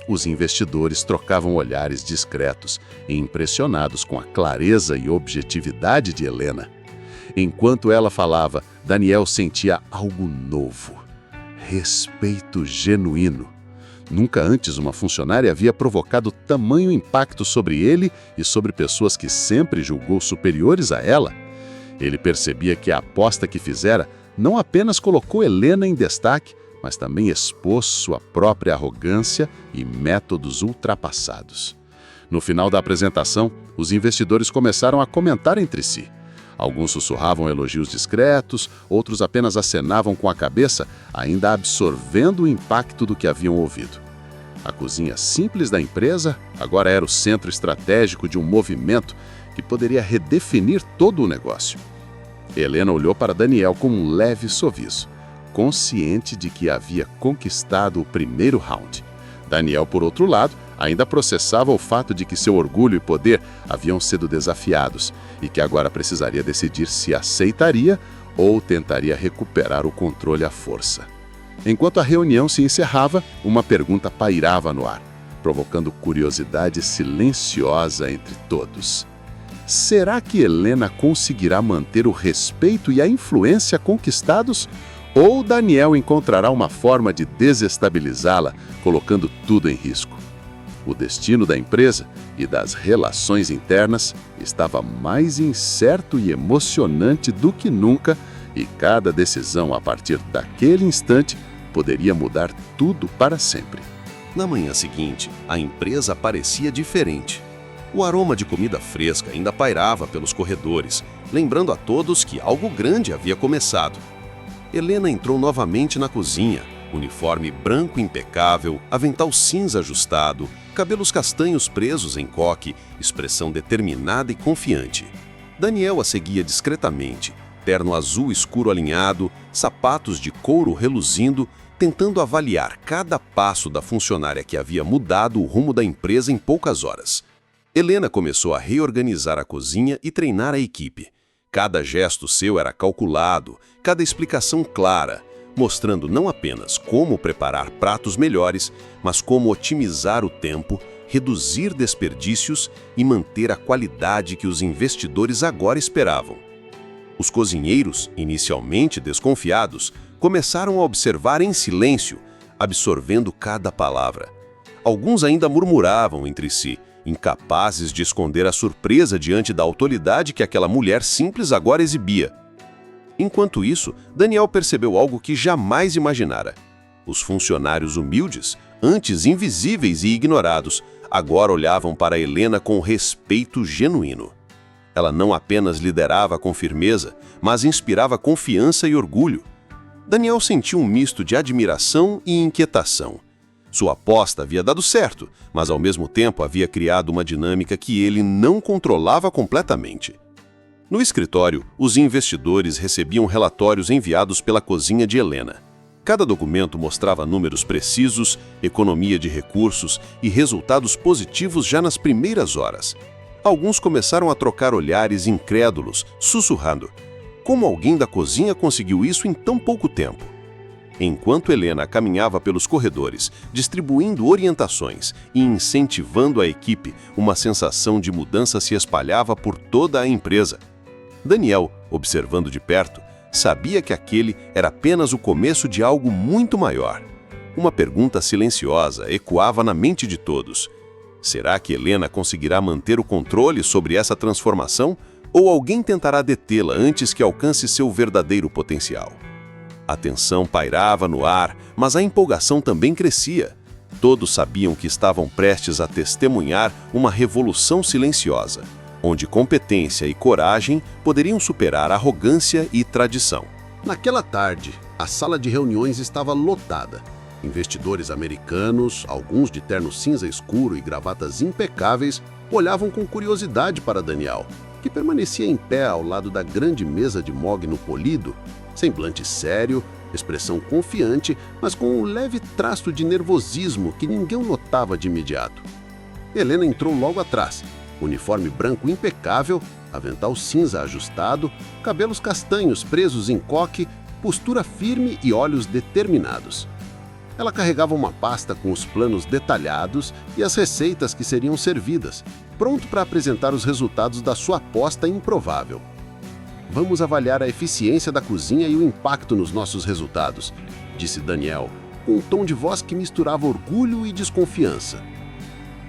Os investidores trocavam olhares discretos e impressionados com a clareza e objetividade de Helena. Enquanto ela falava, Daniel sentia algo novo. Respeito genuíno. Nunca antes uma funcionária havia provocado tamanho impacto sobre ele e sobre pessoas que sempre julgou superiores a ela. Ele percebia que a aposta que fizera não apenas colocou Helena em destaque, mas também expôs sua própria arrogância e métodos ultrapassados. No final da apresentação, os investidores começaram a comentar entre si. Alguns sussurravam elogios discretos, outros apenas acenavam com a cabeça, ainda absorvendo o impacto do que haviam ouvido. A cozinha simples da empresa agora era o centro estratégico de um movimento que poderia redefinir todo o negócio. Helena olhou para Daniel com um leve sorriso, consciente de que havia conquistado o primeiro round. Daniel, por outro lado, ainda processava o fato de que seu orgulho e poder haviam sido desafiados e que agora precisaria decidir se aceitaria ou tentaria recuperar o controle à força. Enquanto a reunião se encerrava, uma pergunta pairava no ar, provocando curiosidade silenciosa entre todos. Será que Helena conseguirá manter o respeito e a influência conquistados? Ou Daniel encontrará uma forma de desestabilizá-la, colocando tudo em risco? O destino da empresa e das relações internas estava mais incerto e emocionante do que nunca, e cada decisão a partir daquele instante poderia mudar tudo para sempre. Na manhã seguinte, a empresa parecia diferente. O aroma de comida fresca ainda pairava pelos corredores, lembrando a todos que algo grande havia começado. Helena entrou novamente na cozinha, uniforme branco impecável, avental cinza ajustado, cabelos castanhos presos em coque, expressão determinada e confiante. Daniel a seguia discretamente, terno azul escuro alinhado, sapatos de couro reluzindo, tentando avaliar cada passo da funcionária que havia mudado o rumo da empresa em poucas horas. Helena começou a reorganizar a cozinha e treinar a equipe. Cada gesto seu era calculado, cada explicação clara, mostrando não apenas como preparar pratos melhores, mas como otimizar o tempo, reduzir desperdícios e manter a qualidade que os investidores agora esperavam. Os cozinheiros, inicialmente desconfiados, começaram a observar em silêncio, absorvendo cada palavra. Alguns ainda murmuravam entre si, incapazes de esconder a surpresa diante da autoridade que aquela mulher simples agora exibia. Enquanto isso, Daniel percebeu algo que jamais imaginara. Os funcionários humildes, antes invisíveis e ignorados, agora olhavam para Helena com respeito genuíno. Ela não apenas liderava com firmeza, mas inspirava confiança e orgulho. Daniel sentiu um misto de admiração e inquietação. Sua aposta havia dado certo, mas ao mesmo tempo havia criado uma dinâmica que ele não controlava completamente. No escritório, os investidores recebiam relatórios enviados pela cozinha de Helena. Cada documento mostrava números precisos, economia de recursos e resultados positivos já nas primeiras horas. Alguns começaram a trocar olhares incrédulos, sussurrando: como alguém da cozinha conseguiu isso em tão pouco tempo? Enquanto Helena caminhava pelos corredores, distribuindo orientações e incentivando a equipe, uma sensação de mudança se espalhava por toda a empresa. Daniel, observando de perto, sabia que aquele era apenas o começo de algo muito maior. Uma pergunta silenciosa ecoava na mente de todos. Será que Helena conseguirá manter o controle sobre essa transformação? Ou alguém tentará detê-la antes que alcance seu verdadeiro potencial? A tensão pairava no ar, mas a empolgação também crescia. Todos sabiam que estavam prestes a testemunhar uma revolução silenciosa, onde competência e coragem poderiam superar arrogância e tradição. Naquela tarde, a sala de reuniões estava lotada. Investidores americanos, alguns de terno cinza escuro e gravatas impecáveis, olhavam com curiosidade para Daniel, que permanecia em pé ao lado da grande mesa de mogno polido, semblante sério, expressão confiante, mas com um leve traço de nervosismo que ninguém notava de imediato. Helena entrou logo atrás, uniforme branco impecável, avental cinza ajustado, cabelos castanhos presos em coque, postura firme e olhos determinados. Ela carregava uma pasta com os planos detalhados e as receitas que seriam servidas, pronto para apresentar os resultados da sua aposta improvável. Vamos avaliar a eficiência da cozinha e o impacto nos nossos resultados, disse Daniel, com um tom de voz que misturava orgulho e desconfiança.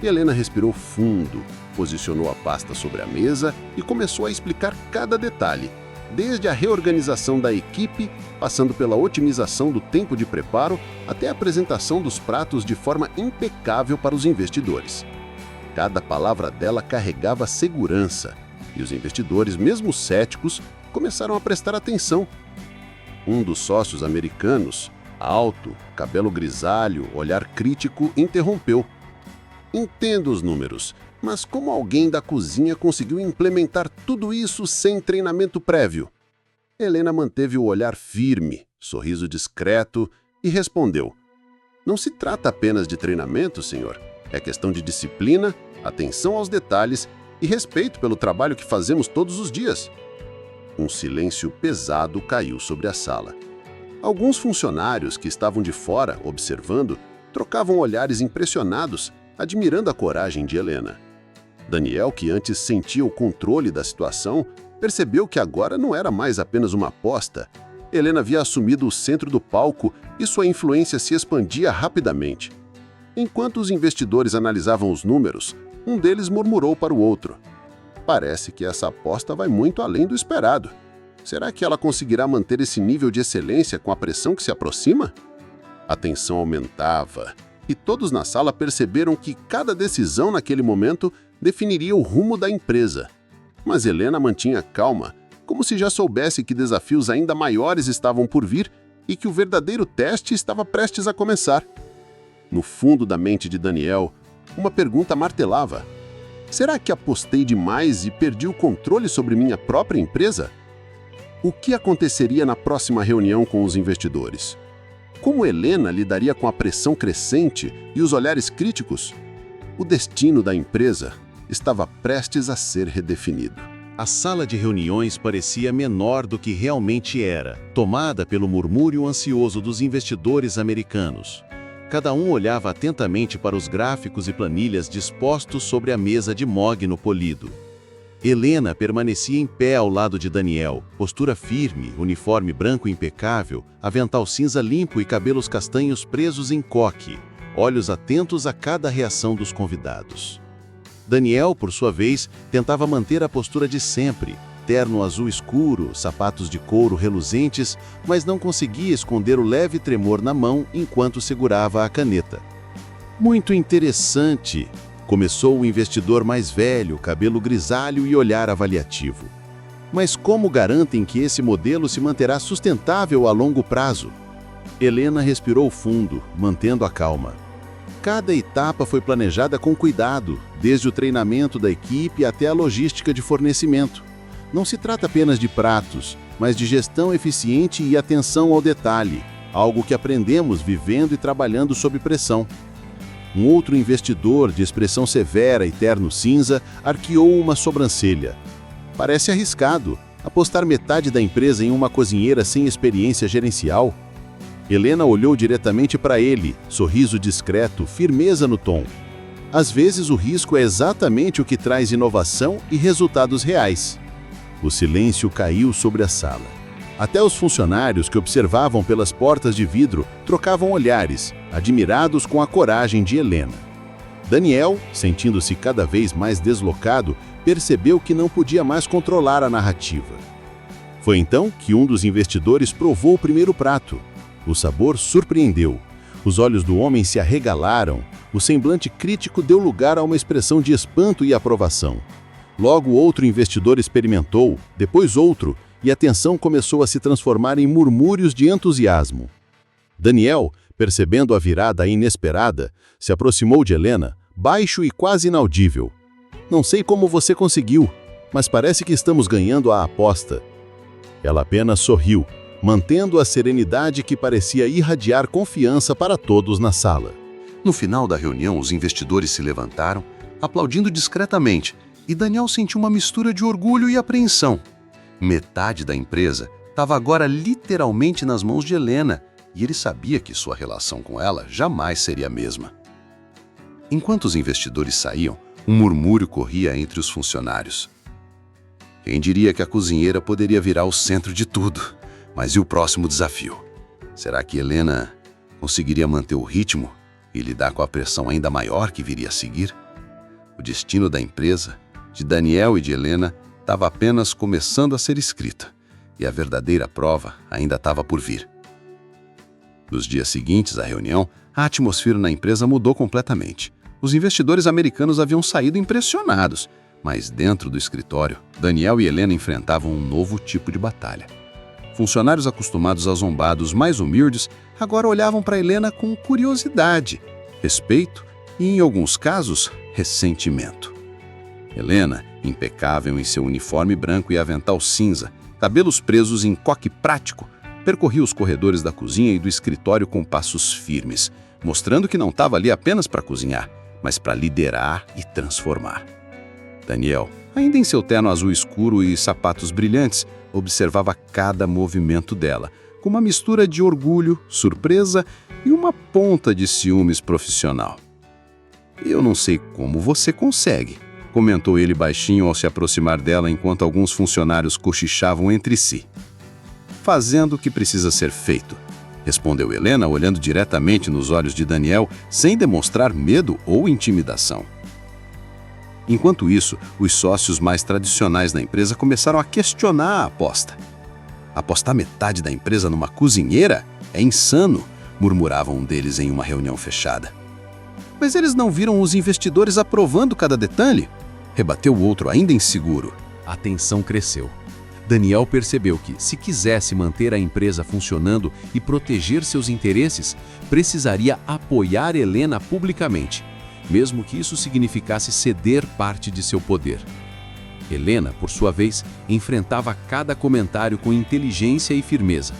Helena respirou fundo, posicionou a pasta sobre a mesa e começou a explicar cada detalhe, desde a reorganização da equipe, passando pela otimização do tempo de preparo até a apresentação dos pratos de forma impecável para os investidores. Cada palavra dela carregava segurança, e os investidores, mesmo céticos, começaram a prestar atenção. Um dos sócios americanos, alto, cabelo grisalho, olhar crítico, interrompeu. Entendo os números, mas como alguém da cozinha conseguiu implementar tudo isso sem treinamento prévio? Helena manteve o olhar firme, sorriso discreto e respondeu: Não se trata apenas de treinamento, senhor. É questão de disciplina, atenção aos detalhes e respeito pelo trabalho que fazemos todos os dias. Um silêncio pesado caiu sobre a sala. Alguns funcionários que estavam de fora, observando, trocavam olhares impressionados, admirando a coragem de Helena. Daniel, que antes sentia o controle da situação, percebeu que agora não era mais apenas uma aposta. Helena havia assumido o centro do palco e sua influência se expandia rapidamente. Enquanto os investidores analisavam os números, um deles murmurou para o outro: Parece que essa aposta vai muito além do esperado. Será que ela conseguirá manter esse nível de excelência com a pressão que se aproxima? A tensão aumentava, e todos na sala perceberam que cada decisão naquele momento definiria o rumo da empresa. Mas Helena mantinha calma, como se já soubesse que desafios ainda maiores estavam por vir e que o verdadeiro teste estava prestes a começar. No fundo da mente de Daniel, uma pergunta martelava: será que apostei demais e perdi o controle sobre minha própria empresa? O que aconteceria na próxima reunião com os investidores? Como Helena lidaria com a pressão crescente e os olhares críticos? O destino da empresa estava prestes a ser redefinido. A sala de reuniões parecia menor do que realmente era, tomada pelo murmúrio ansioso dos investidores americanos. Cada um olhava atentamente para os gráficos e planilhas dispostos sobre a mesa de mogno polido. Helena permanecia em pé ao lado de Daniel, postura firme, uniforme branco impecável, avental cinza limpo e cabelos castanhos presos em coque, olhos atentos a cada reação dos convidados. Daniel, por sua vez, tentava manter a postura de sempre, terno azul escuro, sapatos de couro reluzentes, mas não conseguia esconder o leve tremor na mão enquanto segurava a caneta. Muito interessante, começou o investidor mais velho, cabelo grisalho e olhar avaliativo. Mas como garantem que esse modelo se manterá sustentável a longo prazo? Helena respirou fundo, mantendo a calma. Cada etapa foi planejada com cuidado, desde o treinamento da equipe até a logística de fornecimento. Não se trata apenas de pratos, mas de gestão eficiente e atenção ao detalhe, algo que aprendemos vivendo e trabalhando sob pressão. Um outro investidor, de expressão severa e terno cinza, arqueou uma sobrancelha. Parece arriscado apostar metade da empresa em uma cozinheira sem experiência gerencial. Helena olhou diretamente para ele, sorriso discreto, firmeza no tom. Às vezes o risco é exatamente o que traz inovação e resultados reais. O silêncio caiu sobre a sala. Até os funcionários que observavam pelas portas de vidro trocavam olhares, admirados com a coragem de Helena. Daniel, sentindo-se cada vez mais deslocado, percebeu que não podia mais controlar a narrativa. Foi então que um dos investidores provou o primeiro prato. O sabor surpreendeu. Os olhos do homem se arregalaram, o semblante crítico deu lugar a uma expressão de espanto e aprovação. Logo outro investidor experimentou, depois outro, e a tensão começou a se transformar em murmúrios de entusiasmo. Daniel, percebendo a virada inesperada, se aproximou de Helena, baixo e quase inaudível. Não sei como você conseguiu, mas parece que estamos ganhando a aposta. Ela apenas sorriu, mantendo a serenidade que parecia irradiar confiança para todos na sala. No final da reunião, os investidores se levantaram, aplaudindo discretamente, e Daniel sentiu uma mistura de orgulho e apreensão. Metade da empresa estava agora literalmente nas mãos de Helena, e ele sabia que sua relação com ela jamais seria a mesma. Enquanto os investidores saíam, um murmúrio corria entre os funcionários. Quem diria que a cozinheira poderia virar o centro de tudo? Mas e o próximo desafio? Será que Helena conseguiria manter o ritmo e lidar com a pressão ainda maior que viria a seguir? O destino da empresa, de Daniel e de Helena, estava apenas começando a ser escrita, e a verdadeira prova ainda estava por vir. Nos dias seguintes à reunião, a atmosfera na empresa mudou completamente. Os investidores americanos haviam saído impressionados, mas dentro do escritório, Daniel e Helena enfrentavam um novo tipo de batalha. Funcionários acostumados a zombados mais humildes agora olhavam para Helena com curiosidade, respeito e, em alguns casos, ressentimento. Helena, impecável em seu uniforme branco e avental cinza, cabelos presos em coque prático, percorria os corredores da cozinha e do escritório com passos firmes, mostrando que não estava ali apenas para cozinhar, mas para liderar e transformar. Daniel, ainda em seu terno azul escuro e sapatos brilhantes, observava cada movimento dela, com uma mistura de orgulho, surpresa e uma ponta de ciúmes profissional. "Eu não sei como você consegue", comentou ele baixinho ao se aproximar dela enquanto alguns funcionários cochichavam entre si. "Fazendo o que precisa ser feito", respondeu Helena, olhando diretamente nos olhos de Daniel, sem demonstrar medo ou intimidação. Enquanto isso, os sócios mais tradicionais da empresa começaram a questionar a aposta. "Apostar metade da empresa numa cozinheira? É insano", murmurava um deles em uma reunião fechada. "Mas eles não viram os investidores aprovando cada detalhe?", rebateu o outro ainda inseguro. A tensão cresceu. Daniel percebeu que, se quisesse manter a empresa funcionando e proteger seus interesses, precisaria apoiar Helena publicamente, mesmo que isso significasse ceder parte de seu poder. Helena, por sua vez, enfrentava cada comentário com inteligência e firmeza.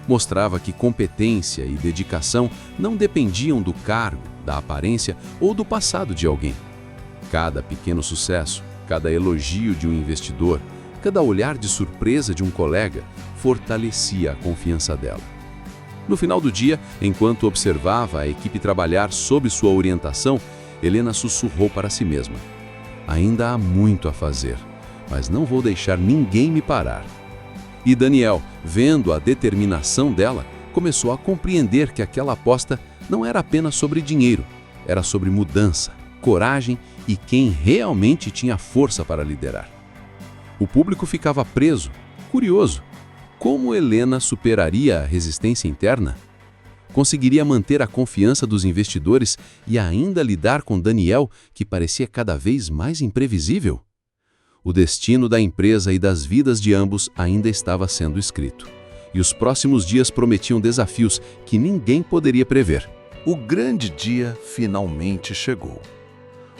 Mostrava que competência e dedicação não dependiam do cargo, da aparência ou do passado de alguém. Cada pequeno sucesso, cada elogio de um investidor, cada olhar de surpresa de um colega fortalecia a confiança dela. No final do dia, enquanto observava a equipe trabalhar sob sua orientação, Helena sussurrou para si mesma: "Ainda há muito a fazer, mas não vou deixar ninguém me parar." E Daniel, vendo a determinação dela, começou a compreender que aquela aposta não era apenas sobre dinheiro, era sobre mudança, coragem e quem realmente tinha força para liderar. O público ficava preso, curioso. Como Helena superaria a resistência interna? Conseguiria manter a confiança dos investidores e ainda lidar com Daniel, que parecia cada vez mais imprevisível? O destino da empresa e das vidas de ambos ainda estava sendo escrito. E os próximos dias prometiam desafios que ninguém poderia prever. O grande dia finalmente chegou.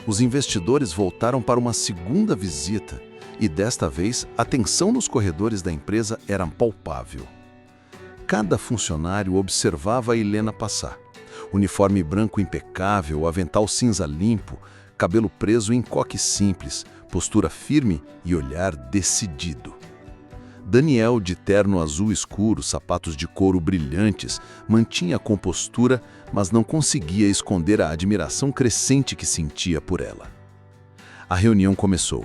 Os investidores voltaram para uma segunda visita e, desta vez, a tensão nos corredores da empresa era palpável. Cada funcionário observava a Helena passar. Uniforme branco impecável, avental cinza limpo, cabelo preso em coque simples, postura firme e olhar decidido. Daniel, de terno azul escuro, sapatos de couro brilhantes, mantinha a compostura, mas não conseguia esconder a admiração crescente que sentia por ela. A reunião começou.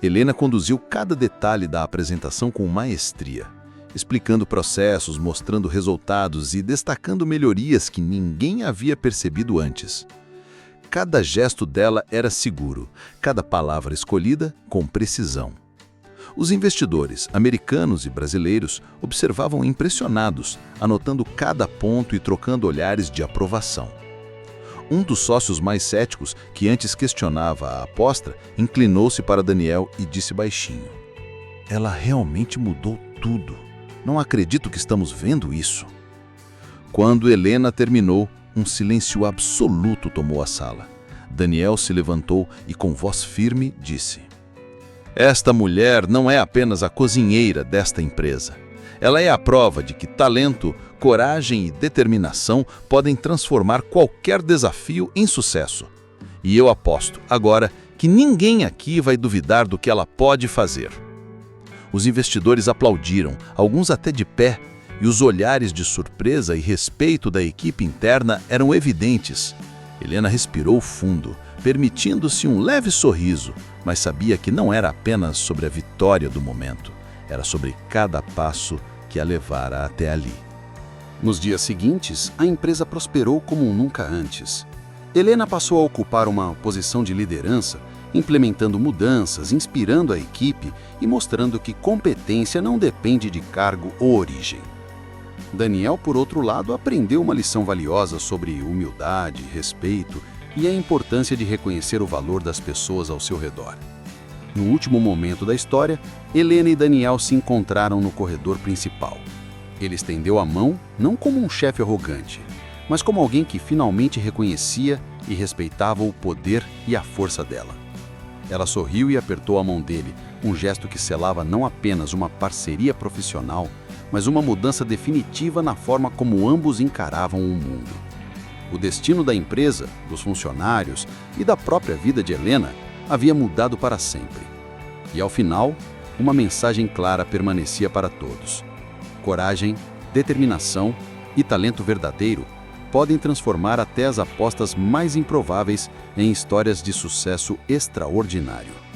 Helena conduziu cada detalhe da apresentação com maestria, explicando processos, mostrando resultados e destacando melhorias que ninguém havia percebido antes. Cada gesto dela era seguro, cada palavra escolhida com precisão. Os investidores, americanos e brasileiros, observavam impressionados, anotando cada ponto e trocando olhares de aprovação. Um dos sócios mais céticos, que antes questionava a aposta, inclinou-se para Daniel e disse baixinho: "Ela realmente mudou tudo. Não acredito que estamos vendo isso." Quando Helena terminou, um silêncio absoluto tomou a sala. Daniel se levantou e, com voz firme, disse: "Esta mulher não é apenas a cozinheira desta empresa. Ela é a prova de que talento, coragem e determinação podem transformar qualquer desafio em sucesso. E eu aposto, agora, que ninguém aqui vai duvidar do que ela pode fazer." Os investidores aplaudiram, alguns até de pé, e os olhares de surpresa e respeito da equipe interna eram evidentes. Helena respirou fundo, permitindo-se um leve sorriso, mas sabia que não era apenas sobre a vitória do momento, era sobre cada passo que a levara até ali. Nos dias seguintes, a empresa prosperou como nunca antes. Helena passou a ocupar uma posição de liderança, implementando mudanças, inspirando a equipe e mostrando que competência não depende de cargo ou origem. Daniel, por outro lado, aprendeu uma lição valiosa sobre humildade, respeito e a importância de reconhecer o valor das pessoas ao seu redor. No último momento da história, Helena e Daniel se encontraram no corredor principal. Ele estendeu a mão, não como um chefe arrogante, mas como alguém que finalmente reconhecia e respeitava o poder e a força dela. Ela sorriu e apertou a mão dele, um gesto que selava não apenas uma parceria profissional, mas uma mudança definitiva na forma como ambos encaravam o mundo. O destino da empresa, dos funcionários e da própria vida de Helena havia mudado para sempre. E ao final, uma mensagem clara permanecia para todos. Coragem, determinação e talento verdadeiro podem transformar até as apostas mais improváveis em histórias de sucesso extraordinário.